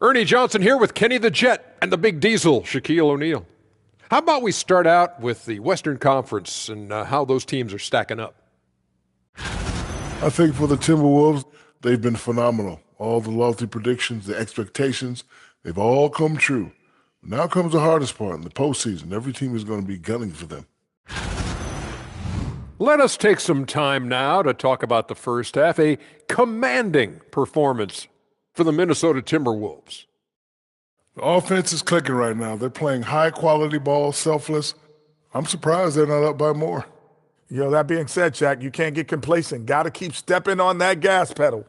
Ernie Johnson here with Kenny the Jet and the Big Diesel, Shaquille O'Neal. How about we start out with the Western Conference and how those teams are stacking up? I think for the Timberwolves, they've been phenomenal. All the lofty predictions, the expectations, they've all come true. Now comes the hardest part in the postseason. Every team is going to be gunning for them. Let us take some time now to talk about the first half, a commanding performance for the Minnesota Timberwolves. The offense is clicking right now. They're playing high-quality ball, selfless. I'm surprised they're not up by more. You know, that being said, Shaq, you can't get complacent. Got to keep stepping on that gas pedal.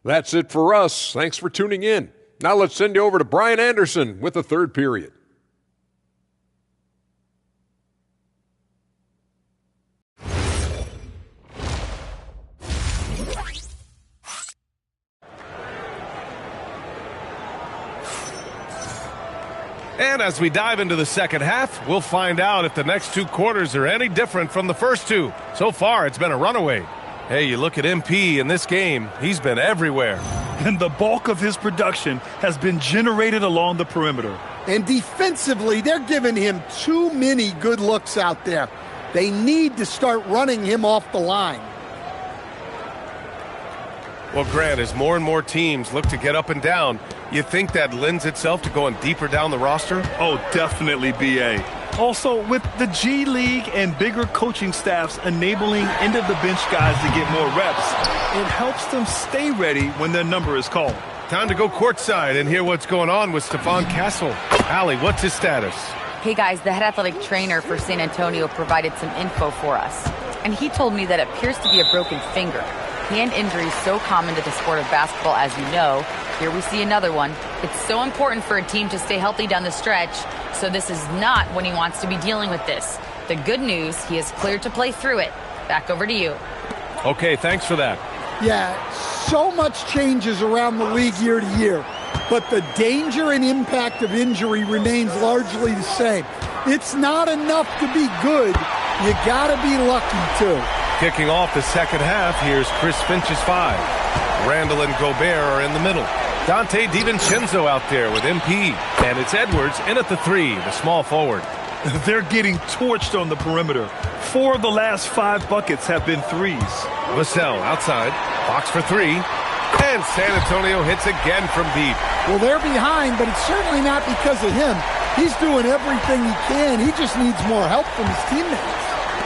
That's it for us. Thanks for tuning in. Now let's send you over to Brian Anderson with the third period. And as we dive into the second half, we'll find out if the next 2 quarters are any different from the first 2. So far, it's been a runaway. Hey, you look at MP in this game, he's been everywhere. And the bulk of his production has been generated along the perimeter. And defensively, they're giving him too many good looks out there. They need to start running him off the line. Well, Grant, as more and more teams look to get up and down, you think that lends itself to going deeper down the roster? Oh, definitely, B.A. Also, with the G League and bigger coaching staffs enabling end-of-the-bench guys to get more reps, it helps them stay ready when their number is called. Time to go courtside and hear what's going on with Stephon Castle. Allie, what's his status? Hey guys, the head athletic trainer for San Antonio provided some info for us. And he told me that it appears to be a broken finger. Hand injury is so common to the sport of basketball, as you know. Here we see another one. It's so important for a team to stay healthy down the stretch, so this is not when he wants to be dealing with this. The good news, he is cleared to play through it. Back over to you. Okay, thanks for that. Yeah, so much changes around the league year to year, but the danger and impact of injury remains largely the same. It's not enough to be good. You gotta be lucky too. Kicking off the second half, here's Chris Finch's 5. Randall and Gobert are in the middle. Dante DiVincenzo out there with MP. And it's Edwards in at the 3, the small forward. They're getting torched on the perimeter. 4 of the last 5 buckets have been threes. Vassell outside, box for 3. And San Antonio hits again from deep. Well, they're behind, but it's certainly not because of him. He's doing everything he can. He just needs more help from his teammates.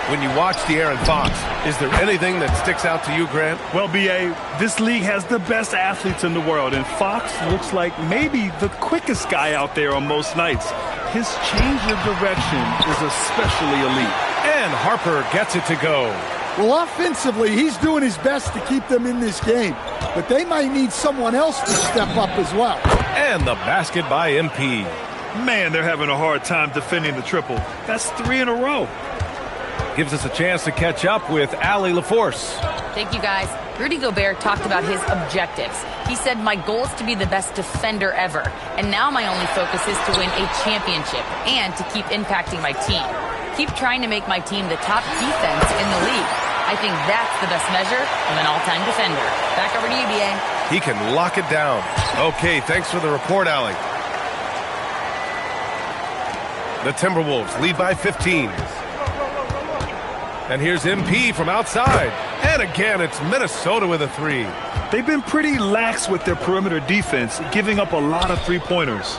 When you watch De'Aaron Fox, is there anything that sticks out to you, Grant? Well, B.A., this league has the best athletes in the world, and Fox looks like maybe the quickest guy out there on most nights. His change of direction is especially elite. And Harper gets it to go. Well, offensively, he's doing his best to keep them in this game, but they might need someone else to step up as well. And the basket by MP. Man, they're having a hard time defending the triple. That's 3 in a row. Gives us a chance to catch up with Allie LaForce. Thank you, guys. Rudy Gobert talked about his objectives. He said, my goal is to be the best defender ever. And now my only focus is to win a championship and to keep impacting my team. Keep trying to make my team the top defense in the league. I think that's the best measure of an all-time defender. Back over to you, B.A. He can lock it down. Okay, thanks for the report, Allie. The Timberwolves lead by 15. And here's MP from outside. And again, it's Minnesota with a 3. They've been pretty lax with their perimeter defense, giving up a lot of three-pointers.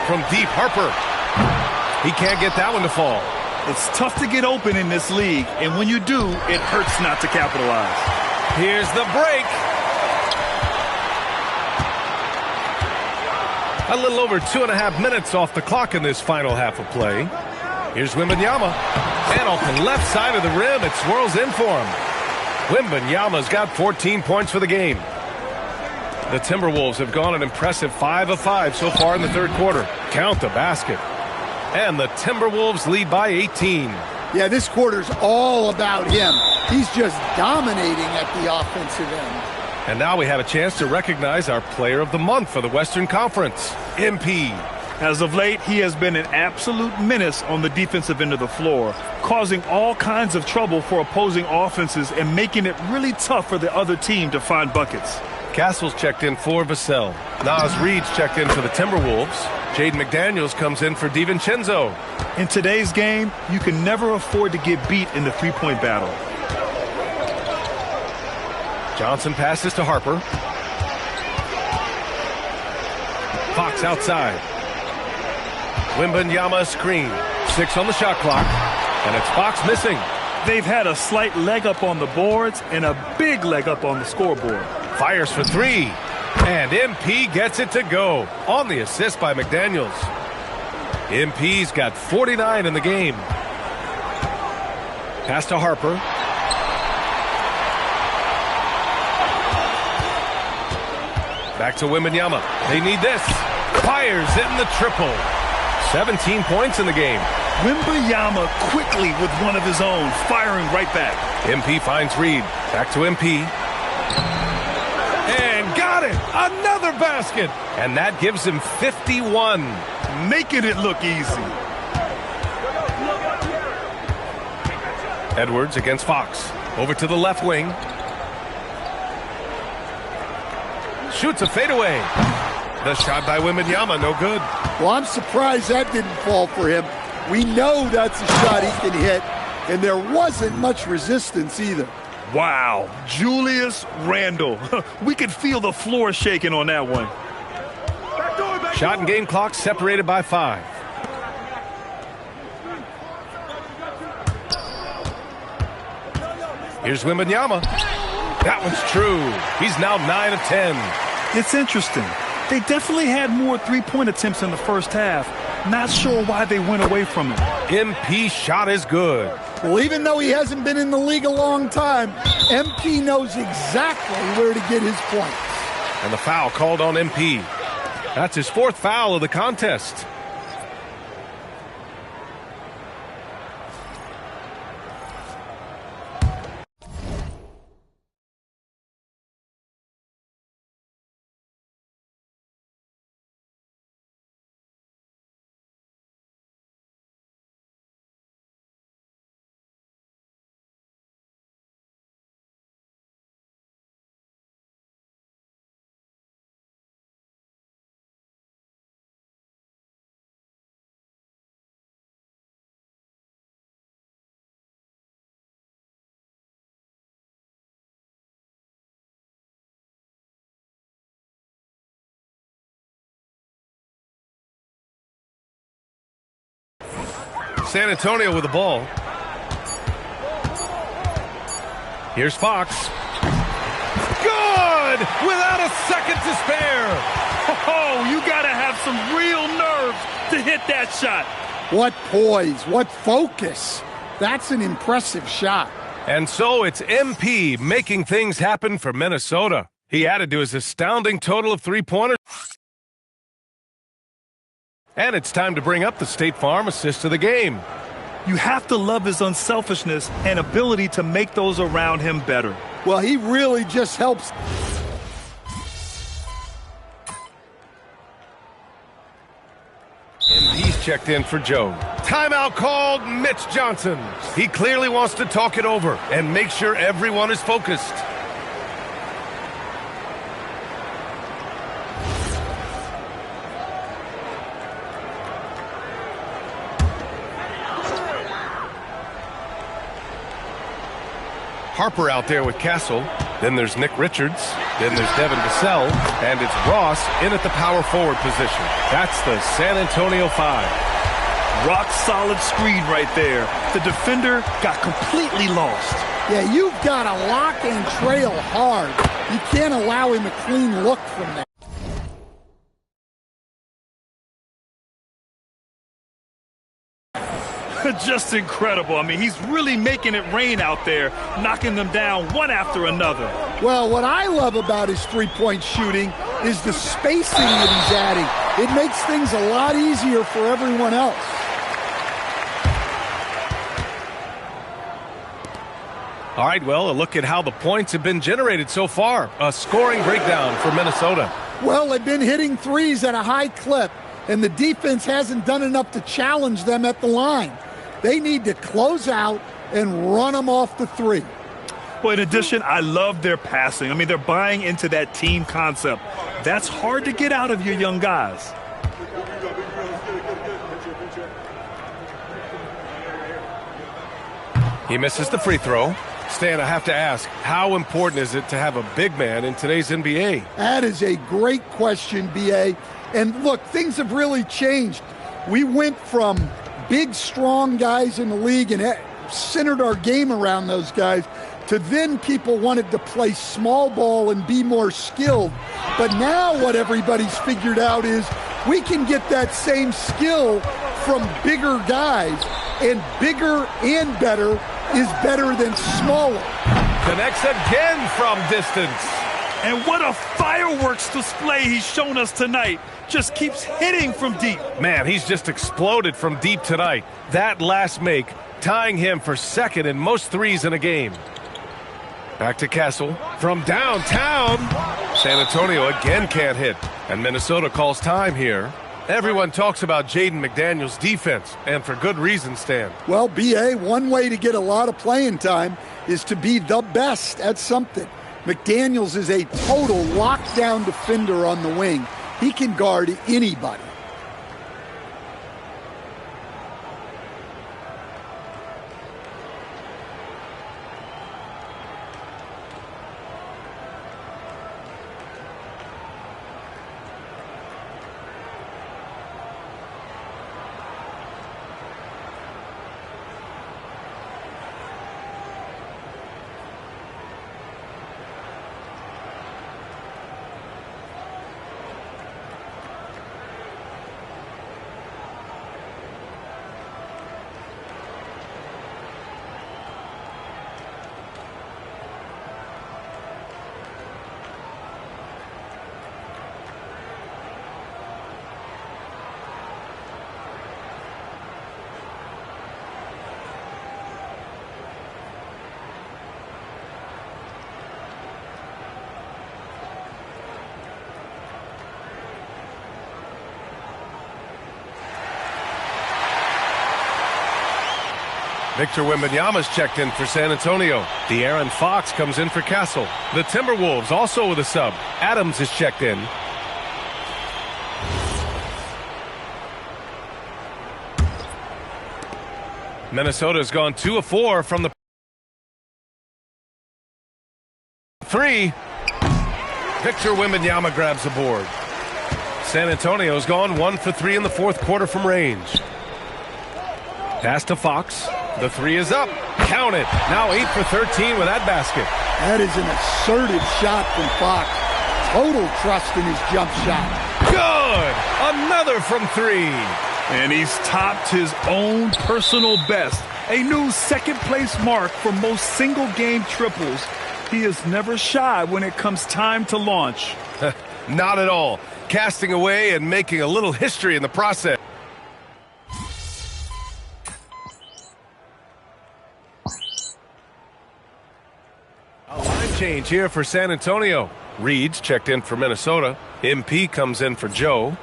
From deep, Harper. He can't get that one to fall. It's tough to get open in this league, and when you do, it hurts not to capitalize. Here's the break. A little over 2.5 minutes off the clock in this final half of play. Here's Wembanyama. And off the left side of the rim, it swirls in for him. Wembanyama's got 14 points for the game. The Timberwolves have gone an impressive 5 of 5 so far in the third quarter. Count the basket. And the Timberwolves lead by 18. Yeah, this quarter's all about him. He's just dominating at the offensive end. And now we have a chance to recognize our player of the month for the Western Conference, MP. As of late, he has been an absolute menace on the defensive end of the floor, causing all kinds of trouble for opposing offenses and making it really tough for the other team to find buckets. Castle's checked in for Vassell. Naz Reid's checked in for the Timberwolves. Jaden McDaniels comes in for DiVincenzo. In today's game, you can never afford to get beat in the three-point battle. Johnson passes to Harper. Fox outside. Wembanyama screen. 6 on the shot clock. And it's Fox missing. They've had a slight leg up on the boards and a big leg up on the scoreboard. Fires for 3. And MP gets it to go on the assist by McDaniels. MP's got 49 in the game. Pass to Harper. Back to Wembanyama. They need this. Fires in the triple. 17 points in the game. Wembanyama quickly with one of his own, firing right back. MP finds Reid. Back to MP. And got it! Another basket! And that gives him 51. making it look easy. Edwards against Fox. Over to the left wing. Shoots a fadeaway. The shot by Wembanyama, no good. Well, I'm surprised that didn't fall for him. We know that's a shot he can hit, and there wasn't much resistance either. Wow, Julius Randle. We could feel the floor shaking on that one. Shot and game clock separated by 5. Here's Wembanyama. That one's true. He's now 9 of 10. It's interesting. They definitely had more three-point attempts in the first half. Not sure why they went away from it. MP shot is good. Well, even though he hasn't been in the league a long time, MP knows exactly where to get his points. And the foul called on MP. That's his 4th foul of the contest. San Antonio with the ball. Here's Fox. Good! Without a second to spare. Oh, you got to have some real nerve to hit that shot. What poise, what focus. That's an impressive shot. And so it's MP making things happen for Minnesota. He added to his astounding total of 3-pointers. And it's time to bring up the State Farm assist of the game. You have to love his unselfishness and ability to make those around him better. Well, he really just helps. MP's checked in for Joe. Timeout called Mitch Johnson. He clearly wants to talk it over and make sure everyone is focused. Harper out there with Castle. Then there's Nick Richards. Then there's Devin Vassell. And it's Ross in at the power forward position. That's the San Antonio 5. Rock solid screen right there. The defender got completely lost. Yeah, you've got to lock and trail hard. You can't allow him a clean look from that. Just incredible. I mean, he's really making it rain out there, knocking them down one after another. Well, what I love about his three-point shooting is the spacing that he's adding. It makes things a lot easier for everyone else. All right, well, a look at how the points have been generated so far. A scoring breakdown for Minnesota. Well, they've been hitting threes at a high clip, and the defense hasn't done enough to challenge them at the line. They need to close out and run them off the three. Well, in addition, I love their passing. I mean, they're buying into that team concept. That's hard to get out of your young guys. He misses the free throw. Stan, I have to ask, how important is it to have a big man in today's NBA? That is a great question, B.A. And look, things have really changed. We went from big, strong guys in the league and centered our game around those guys to then people wanted to play small ball and be more skilled. But now what everybody's figured out is we can get that same skill from bigger guys, and bigger and better is better than smaller. Connects again from distance. And what a fireworks display he's shown us tonight. Just keeps hitting from deep. Man, he's just exploded from deep tonight. That last make, tying him for second in most threes in a game. Back to Castle. From downtown, San Antonio again can't hit. And Minnesota calls time here. Everyone talks about Jaden McDaniels' defense, and for good reason, Stan. Well, B.A., one way to get a lot of playing time is to be the best at something. McDaniels is a total lockdown defender on the wing. He can guard anybody. Victor Wembanyama's checked in for San Antonio. De'Aaron Fox comes in for Castle. The Timberwolves also with a sub. Adams is checked in. Minnesota's gone 2 of 4 from the 3. Victor Wembanyama grabs the board. San Antonio's gone 1 for 3 in the fourth quarter from range. Pass to Fox. The 3 is up. Count it. Now 8 for 13 with that basket. That is an assertive shot from Fox. Total trust in his jump shot. Good. Another from 3. And he's topped his own personal best. A new second-place mark for most single-game triples. He is never shy when it comes time to launch. Not at all. Casting away and making a little history in the process. Change here for San Antonio. Reed's checked in for Minnesota. MP comes in for Joe.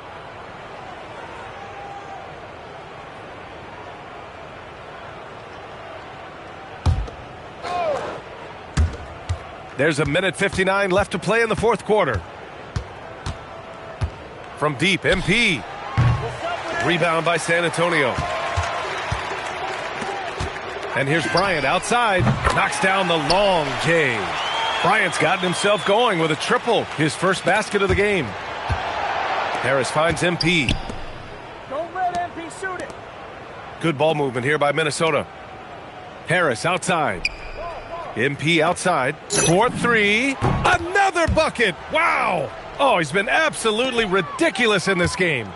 There's a minute 59 left to play in the fourth quarter. From deep, MP. Rebound by San Antonio. And here's Bryant outside. Knocks down the long J. Bryant's gotten himself going with a triple. His first basket of the game. Harris finds MP. Don't let MP shoot it. Good ball movement here by Minnesota. Harris outside. MP outside. 4-3. Another bucket. Wow. Oh, he's been absolutely ridiculous in this game.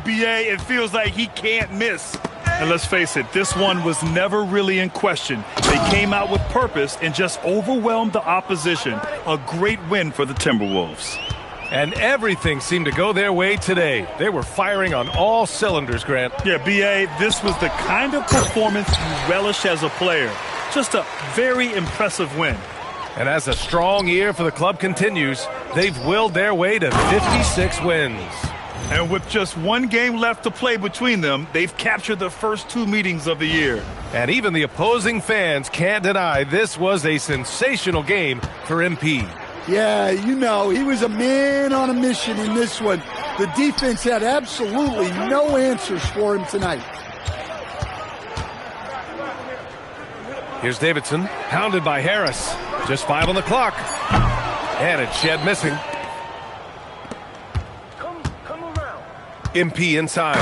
BA, it feels like he can't miss. And let's face it, this one was never really in question. They came out with purpose and just overwhelmed the opposition. A great win for the Timberwolves. And everything seemed to go their way today. They were firing on all cylinders, Grant. Yeah, BA, this was the kind of performance you relish as a player. Just a very impressive win. And as a strong year for the club continues, they've willed their way to 56 wins. And with just one game left to play between them, they've captured the first 2 meetings of the year. And even the opposing fans can't deny this was a sensational game for MP. Yeah, you know, he was a man on a mission in this one. The defense had absolutely no answers for him tonight. Here's Davidson, hounded by Harris. Just 5 on the clock. And it's Shed missing. MP inside.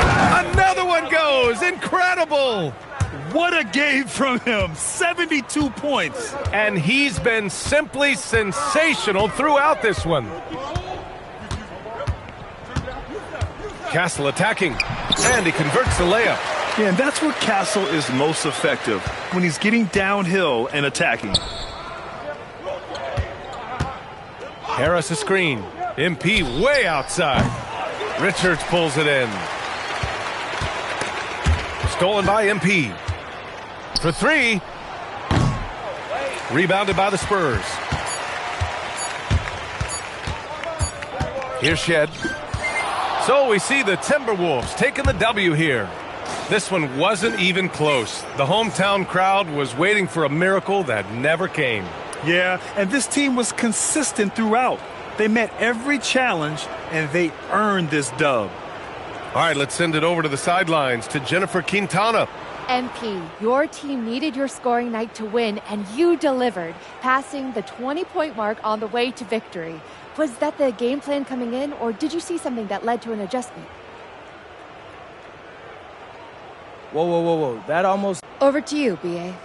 Another one goes. Incredible. What a game from him. 72 points. And he's been simply sensational throughout this one. Castle attacking. And he converts the layup. Yeah, and that's where Castle is most effective, when he's getting downhill and attacking. Harris a screen. MP way outside. Richards pulls it in. Stolen by MP. For 3. Rebounded by the Spurs. Here's Shed. So we see the Timberwolves taking the W here. This one wasn't even close. The hometown crowd was waiting for a miracle that never came. Yeah, and this team was consistent throughout. They met every challenge, and they earned this dub. All right, let's send it over to the sidelines to Jennifer Quintana. MP, your team needed your scoring night to win, and you delivered, passing the 20-point mark on the way to victory. Was that the game plan coming in, or did you see something that led to an adjustment? Whoa. That almost... Over to you, B.A.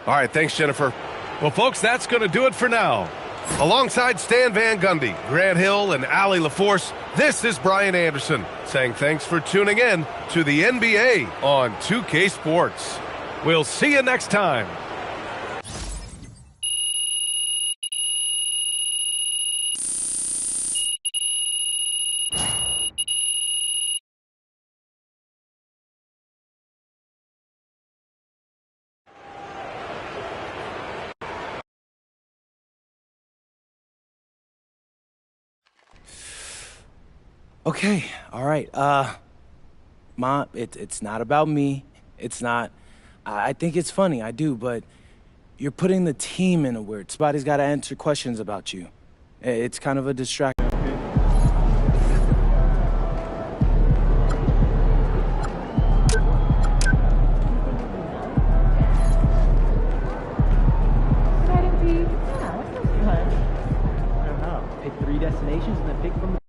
All right, thanks, Jennifer. Well, folks, that's going to do it for now. Alongside Stan Van Gundy, Grant Hill, and Allie LaForce, this is Brian Anderson saying thanks for tuning in to the NBA on 2K Sports. We'll see you next time. Okay, all right. Mom, it's not about me. It's not. I think it's funny, I do, but you're putting the team in a weird spot. Somebody's got to answer questions about you. It's kind of a distraction. Pick 3 destinations and then pick from the...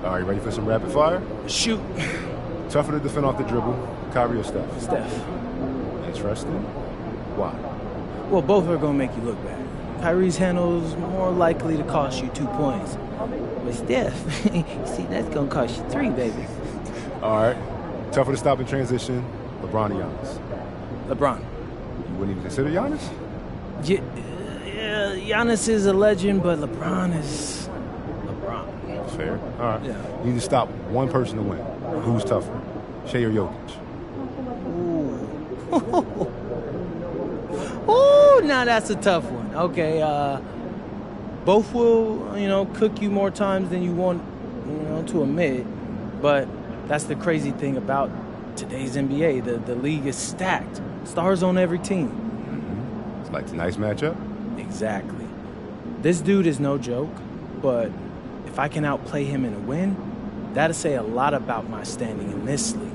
All right, ready for some rapid fire? Shoot. Tougher to defend off the dribble, Kyrie or Steph? Steph. Interesting. Why? Well, both are going to make you look bad. Kyrie's handle's more likely to cost you 2 points. But Steph, see, that's going to cost you 3, baby. All right. Tougher to stop in transition, LeBron or Giannis? LeBron. You wouldn't even consider Giannis? Yeah, Giannis is a legend, but LeBron is LeBron. Fair. All right. Yeah. You need to stop one person to win. Who's tougher, Shea or Jokic? Ooh, now that's a tough one. Okay, both will, cook you more times than you want, to admit. But that's the crazy thing about today's NBA. The league is stacked. Stars on every team. Mm-hmm. It's like tonight's matchup? Exactly. This dude is no joke, but if I can outplay him in a win, that'll say a lot about my standing in this league.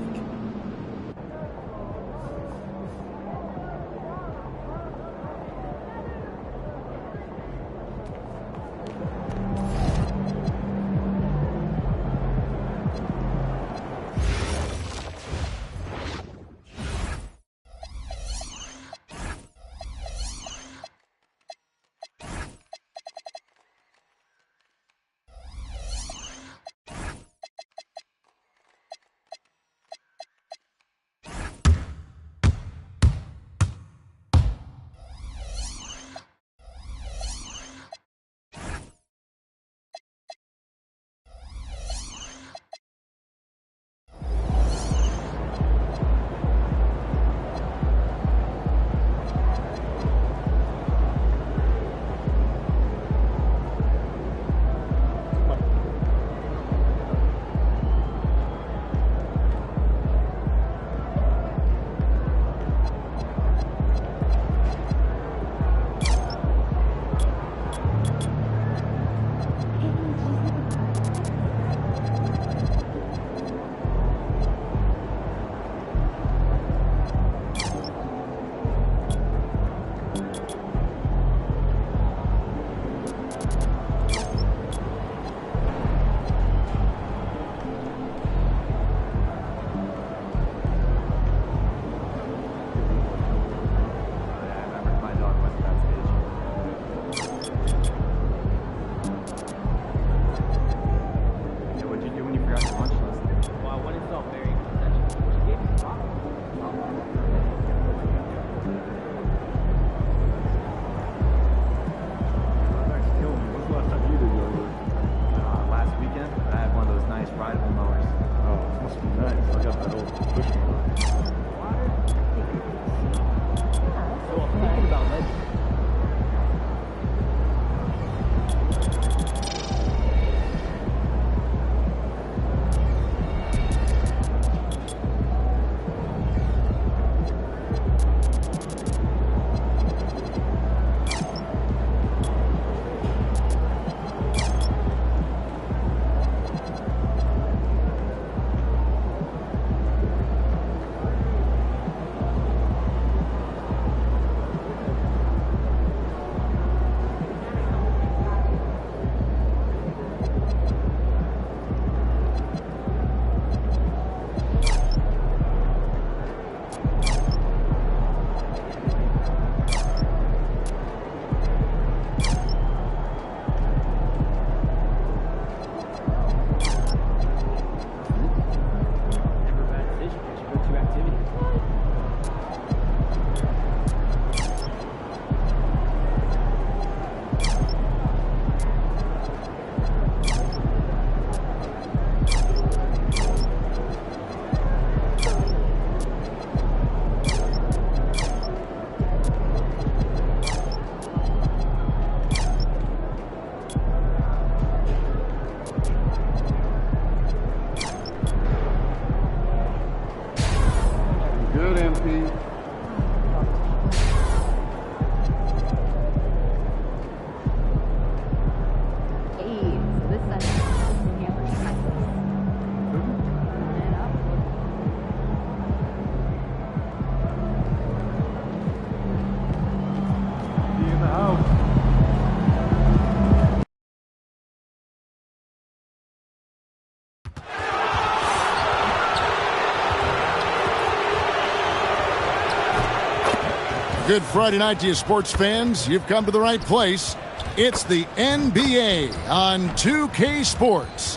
good Friday night to you, sports fans. You've come to the right place. It's the NBA on 2K Sports.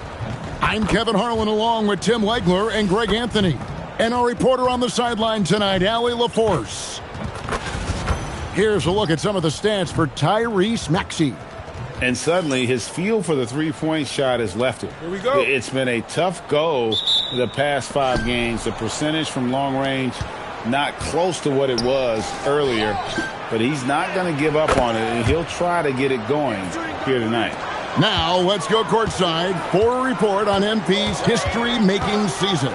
I'm Kevin Harlan along with Tim Legler and Greg Anthony. And our reporter on the sideline tonight, Allie LaForce. Here's a look at some of the stats for Tyrese Maxey. And suddenly his feel for the three-point shot has left him. Here we go. It's been a tough go the past 5 games. The percentage from long range not close to what it was earlier, but he's not going to give up on it, and he'll try to get it going here tonight. Now let's go courtside for a report on MP's history-making season.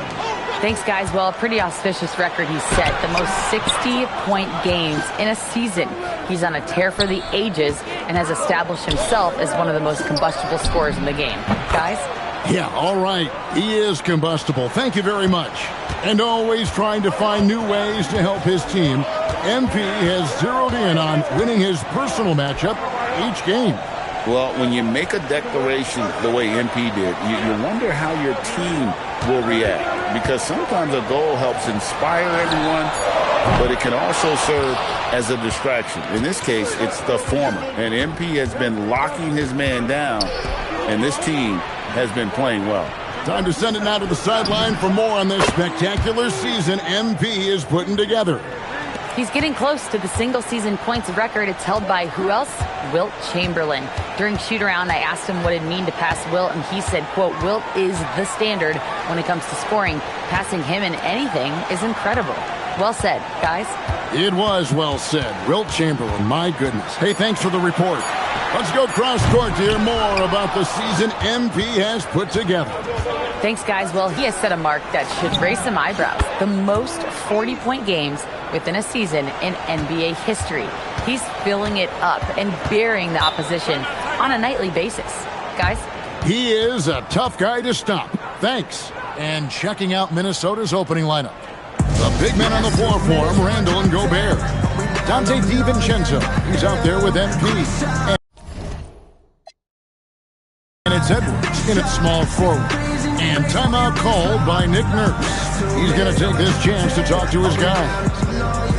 Thanks, guys. Well, a pretty auspicious record he's set. The most 60-point games in a season. He's on a tear for the ages and has established himself as one of the most combustible scorers in the game. Guys? Yeah, all right. He is combustible. Thank you very much. And always trying to find new ways to help his team, MP has zeroed in on winning his personal matchup each game. Well, when you make a declaration the way MP did, you wonder how your team will react. Because sometimes a goal helps inspire everyone, but it can also serve as a distraction. In this case, it's the former. And MP has been locking his man down, and this team has been playing well. Time to send it now to the sideline for more on this spectacular season MP is putting together. He's getting close to the single-season points record. It's held by who else? Wilt Chamberlain. During shoot-around, I asked him what it'd mean to pass Wilt, and he said, quote, Wilt is the standard when it comes to scoring. Passing him in anything is incredible. Well said, guys. It was well said. Wilt Chamberlain, my goodness. Hey, thanks for the report. Let's go cross-court to hear more about the season MP has put together. Thanks, guys. Well, he has set a mark that should raise some eyebrows. The most 40-point games within a season in NBA history. He's filling it up and burying the opposition on a nightly basis. Guys? He is a tough guy to stop. Thanks. And checking out Minnesota's opening lineup. The big men on the floor for him, Randall and Gobert. Dante DiVincenzo, he's out there with MP. And it's Edwards in at small forward. And timeout called by Nick Nurse. He's going to take this chance to talk to his guys.